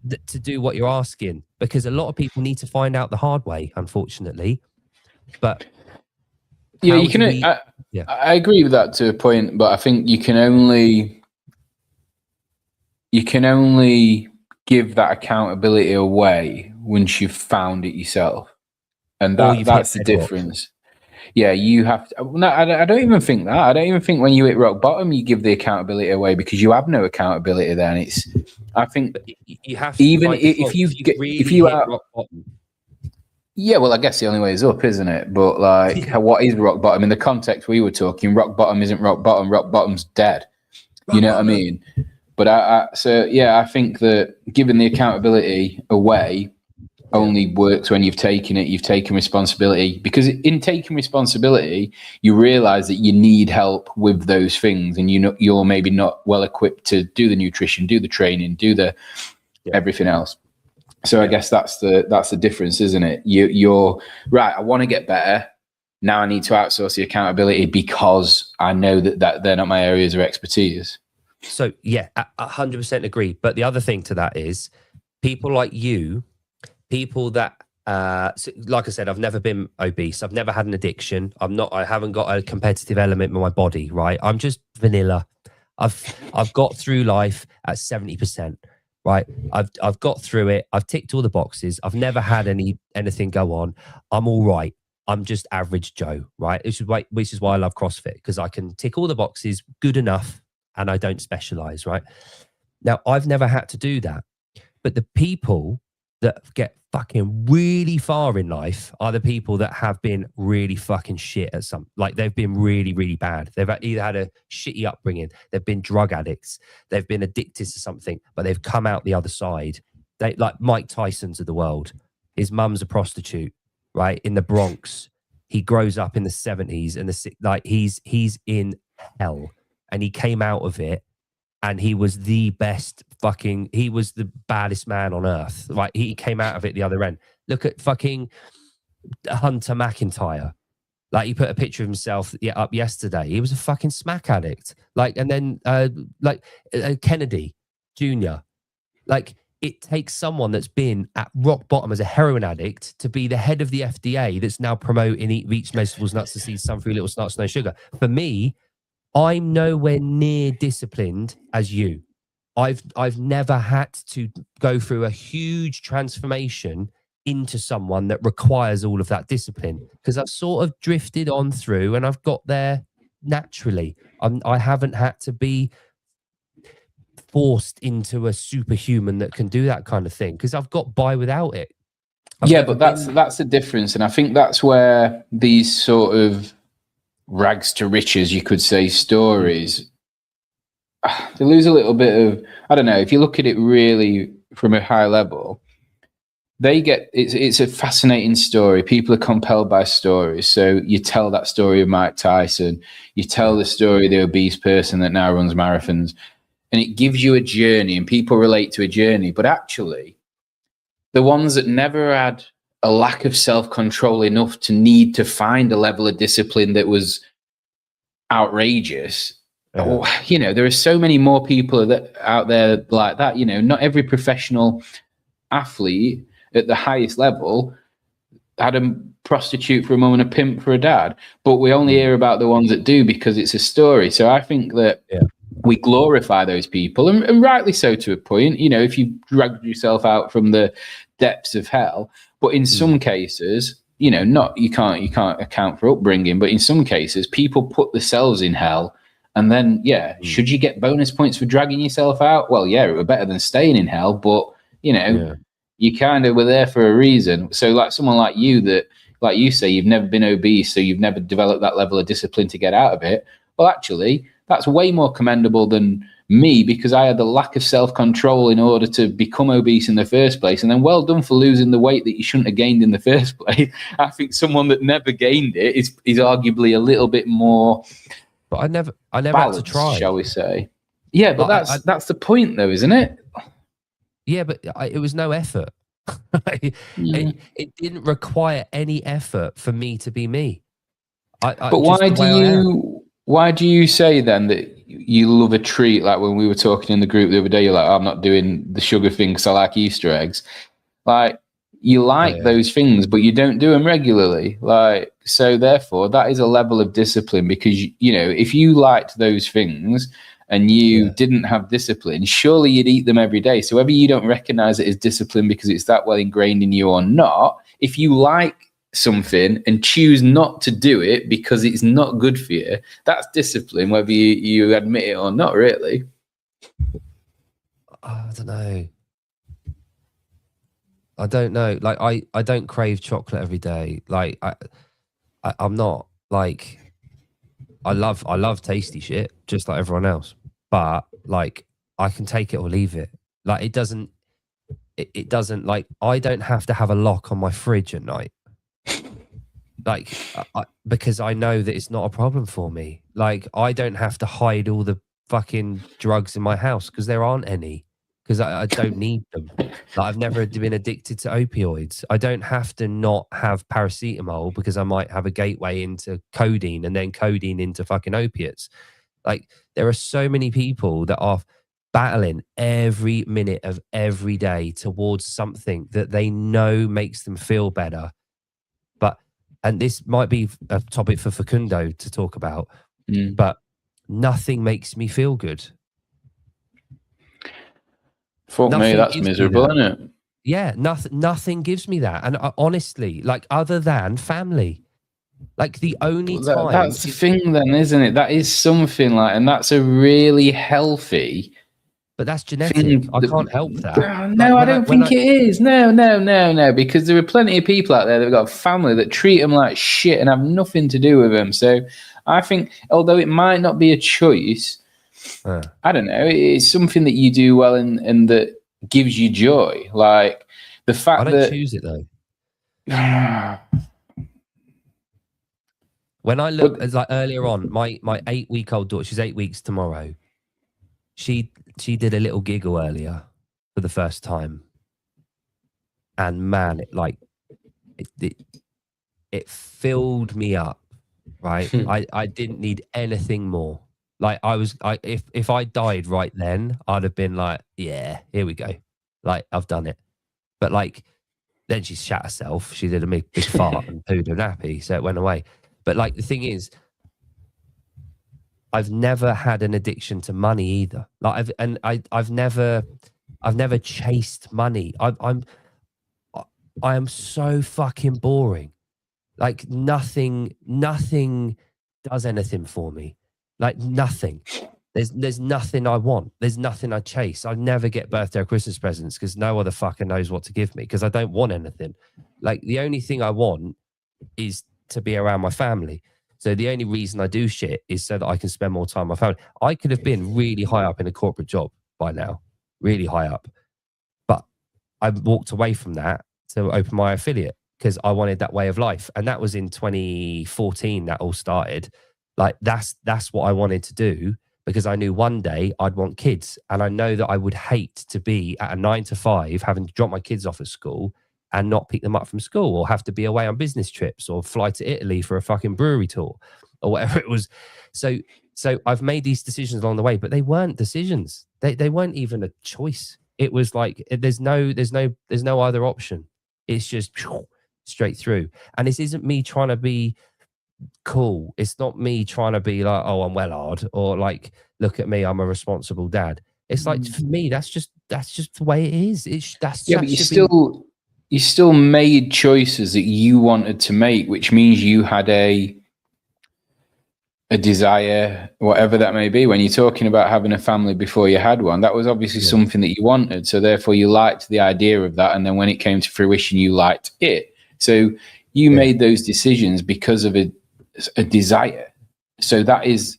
[SPEAKER 2] to do what you're asking? Because a lot of people need to find out the hard way, unfortunately. But
[SPEAKER 1] yeah, you can. I agree with that to a point, but I think you can only give that accountability away once you've found it yourself, and that's the difference. Yeah, you have to. No, I don't even think that. I don't even think when you hit rock bottom, you give the accountability away, because you have no accountability then. I think
[SPEAKER 2] you have to,
[SPEAKER 1] even if you are rock bottom. Yeah, well, I guess the only way is up, isn't it? But like, what is rock bottom in the context we were talking? Rock bottom isn't rock bottom. Rock bottom's dead. You know what I mean? But I think that giving the accountability away only works when you've taken responsibility, because in taking responsibility, you realize that you need help with those things, and you're maybe not well equipped to do the nutrition, do the training, do the everything else. So I guess that's the difference, isn't it? You're right. I want to get better. Now I need to outsource the accountability because I know that they're not my areas of expertise.
[SPEAKER 2] So yeah, 100% agree. But the other thing to that is people like you, people that, like I said, I've never been obese. I've never had an addiction. I haven't got a competitive element in my body, right? I'm just vanilla. I've got through life at 70%, right? I've got through it. I've ticked all the boxes. I've never had anything go on. I'm all right. I'm just average Joe, right? Which is why I love CrossFit, because I can tick all the boxes good enough and I don't specialize, right? Now, I've never had to do that. But the people that get fucking really far in life are the people that have been really fucking shit at like they've been really, really bad. They've either had a shitty upbringing, they've been drug addicts, they've been addicted to something, but they've come out the other side. They like Mike Tyson's of the world. His mum's a prostitute, right? In the Bronx. He grows up in the 70s and he's in hell, and he came out of it. And he was the he was the baddest man on earth. Right? He came out of it the other end. Look at fucking Hunter McIntyre. Like, he put a picture of himself up yesterday. He was a fucking smack addict. Like, and then Kennedy Jr. Like, it takes someone that's been at rock bottom as a heroin addict to be the head of the FDA that's now promoting eat beets, vegetables, nuts and seeds, sun-free little nuts, no sugar. For me, I'm nowhere near disciplined as you. I've never had to go through a huge transformation into someone that requires all of that discipline, because I've sort of drifted on through and I've got there naturally. I haven't had to be forced into a superhuman that can do that kind of thing because I've got by without it.
[SPEAKER 1] Yeah, but that's the difference, and I think that's where these sort of rags to riches, you could say, stories, they lose a little bit of, I don't know, if you look at it really from a high level, it's a fascinating story. People are compelled by stories. So you tell that story of Mike Tyson, you tell the story of the obese person that now runs marathons, and it gives you a journey, and people relate to a journey. But actually, the ones that never had a lack of self-control enough to need to find a level of discipline that was outrageous, there are so many more people out there like that. Not every professional athlete at the highest level had a prostitute for a mum and a pimp for a dad, but we only hear about the ones that do because it's a story. So I think that we glorify those people, and rightly so to a point, if you dragged yourself out from the depths of hell. But in some cases, you can't account for upbringing, but in some cases people put themselves in hell. And then, should you get bonus points for dragging yourself out? Well, it were better than staying in hell, but you kind of were there for a reason. So like someone like you that, like you say, you've never been obese, so you've never developed that level of discipline to get out of it. Well, actually, that's way more commendable than me, because I had the lack of self-control in order to become obese in the first place. And then well done for losing the weight that you shouldn't have gained in the first place. I think someone that never gained it is arguably a little bit more...
[SPEAKER 2] But I never
[SPEAKER 1] balanced,
[SPEAKER 2] had to try,
[SPEAKER 1] shall we say. Yeah, but that's the point though, isn't it?
[SPEAKER 2] Yeah, but it was no effort. It didn't require any effort for me to be me.
[SPEAKER 1] But why do you say then that you love a treat? Like when we were talking in the group the other day, you're like, I'm not doing the sugar thing because I like Easter eggs. Like you like those things, but you don't do them regularly. Like, so therefore that is a level of discipline, because, if you liked those things and you didn't have discipline, surely you'd eat them every day. So whether you don't recognize it as discipline because it's that well ingrained in you or not, if you like something and choose not to do it because it's not good for you, that's discipline, whether you admit it or not, really.
[SPEAKER 2] I don't know. Like I don't crave chocolate every day. Like I'm not like, I love tasty shit just like everyone else, but like I can take it or leave it. Like it doesn't like, I don't have to have a lock on my fridge at night. Like because I know that it's not a problem for me. Like I don't have to hide all the fucking drugs in my house because there aren't any, because I don't need them. Like I've never been addicted to opioids. I don't have to not have paracetamol because I might have a gateway into codeine and then codeine into fucking opiates. Like there are so many people that are battling every minute of every day towards something that they know makes them feel better. And this might be a topic for Facundo to talk about, but nothing makes me feel good.
[SPEAKER 1] For me, that's miserable, isn't it?
[SPEAKER 2] Yeah, nothing gives me that. And honestly, like other than family, like the only time...
[SPEAKER 1] That's the thing then, isn't it? That is something like, and that's a really healthy...
[SPEAKER 2] But that's genetic. I can't help that.
[SPEAKER 1] No, I don't think it is. No. Because there are plenty of people out there that have got a family that treat them like shit and have nothing to do with them. So I think, although it might not be a choice, I don't know, it's something that you do well and that gives you joy. Like the fact that... I
[SPEAKER 2] don't choose it though. When I look, as like earlier on, my 8-week-old daughter, she's 8 weeks tomorrow. She did a little giggle earlier for the first time, and man, it filled me up. Right, I didn't need anything more. Like if I died right then, I'd have been like, yeah, here we go. Like I've done it. But like then she shat herself. She did a big fart and pooed her nappy, so it went away. But like the thing is, I've never had an addiction to money either. Like I've never chased money. I am so fucking boring. Like nothing does anything for me. Like nothing. There's nothing I want. There's nothing I chase. I never get birthday or Christmas presents because no other fucker knows what to give me because I don't want anything. Like the only thing I want is to be around my family. So the only reason I do shit is so that I can spend more time with my family. I could have been really high up in a corporate job by now, really high up. But I walked away from that to open my affiliate because I wanted that way of life. And that was in 2014 that all started. Like that's what I wanted to do because I knew one day I'd want kids. And I know that I would hate to be at a 9 to 5, having to drop my kids off at school and not pick them up from school or have to be away on business trips or fly to Italy for a fucking brewery tour or whatever it was. So I've made these decisions along the way, but they weren't decisions. They weren't even a choice. It was like, there's no other option. It's just straight through. And this isn't me trying to be cool. It's not me trying to be like, oh, I'm well hard or like, look at me, I'm a responsible dad. It's like, for me, that's just the way it is.
[SPEAKER 1] But you still made choices that you wanted to make, which means you had a desire, whatever that may be. When you're talking about having a family before you had one, that was obviously something that you wanted. So therefore you liked the idea of that. And then when it came to fruition, you liked it. So you made those decisions because of a desire. So that is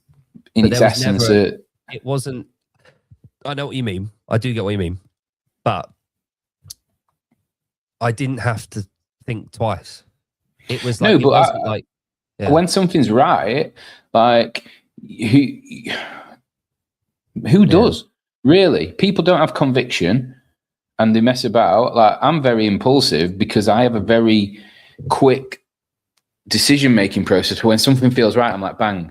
[SPEAKER 1] in its essence. It
[SPEAKER 2] wasn't, I know what you mean. I do get what you mean. But I didn't have to think twice. It was like,
[SPEAKER 1] when something's right, like who does really? People don't have conviction and they mess about. Like I'm very impulsive because I have a very quick decision-making process. When something feels right, I'm like, bang.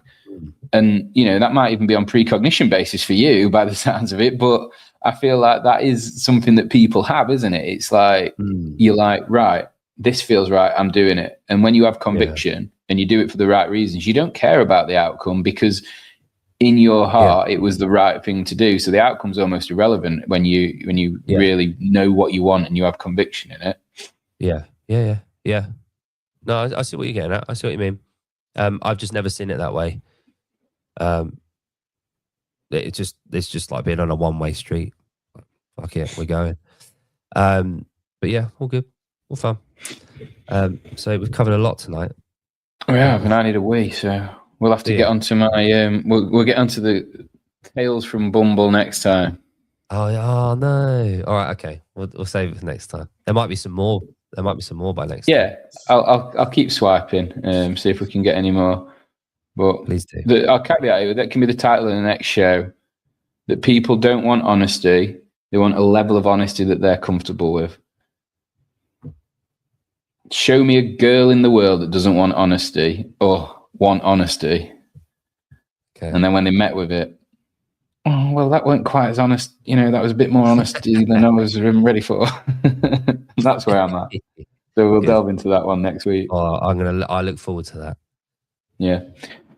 [SPEAKER 1] And, that might even be on precognition basis for you by the sounds of it. But I feel like that is something that people have, isn't it? It's like, you're like, right, this feels right, I'm doing it. And when you have conviction and you do it for the right reasons, you don't care about the outcome because in your heart, it was the right thing to do. So the outcome's almost irrelevant when you really know what you want and you have conviction in it.
[SPEAKER 2] Yeah. No, I see what you're getting at. I see what you mean. I've just never seen it that way. It's just like being on a one-way street. Fuck it, we're going. But yeah, all good, all fun. So we've covered a lot tonight.
[SPEAKER 1] We have, and I need a wee, so we'll have to get onto my. We'll get onto the tales from Bumble next time.
[SPEAKER 2] Oh no! All right, okay. We'll save it for next time. There might be some more. There might be some more by next time.
[SPEAKER 1] Yeah, I'll keep swiping. See if we can get any more. But
[SPEAKER 2] please do.
[SPEAKER 1] I'll caveat it. That can be the title of the next show. That people don't want honesty; they want a level of honesty that they're comfortable with. Show me a girl in the world that doesn't want honesty or want honesty.
[SPEAKER 2] Okay.
[SPEAKER 1] And then when they met with it, oh, well, that weren't quite as honest. That was a bit more honesty than I was ready for. That's where I'm at. So we'll delve into that one next week.
[SPEAKER 2] I look forward to that.
[SPEAKER 1] Yeah.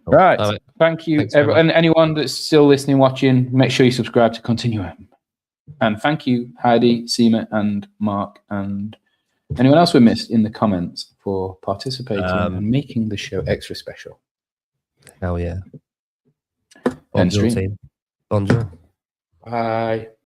[SPEAKER 1] Right. Thank you, everyone. And anyone that's still listening, watching, make sure you subscribe to Continuum. And thank you, Heidi, Seema, and Mark, and anyone else we missed in the comments for participating and making the show extra special.
[SPEAKER 2] Hell yeah.
[SPEAKER 1] Bonjour, team.
[SPEAKER 2] Bonjour.
[SPEAKER 1] Bye.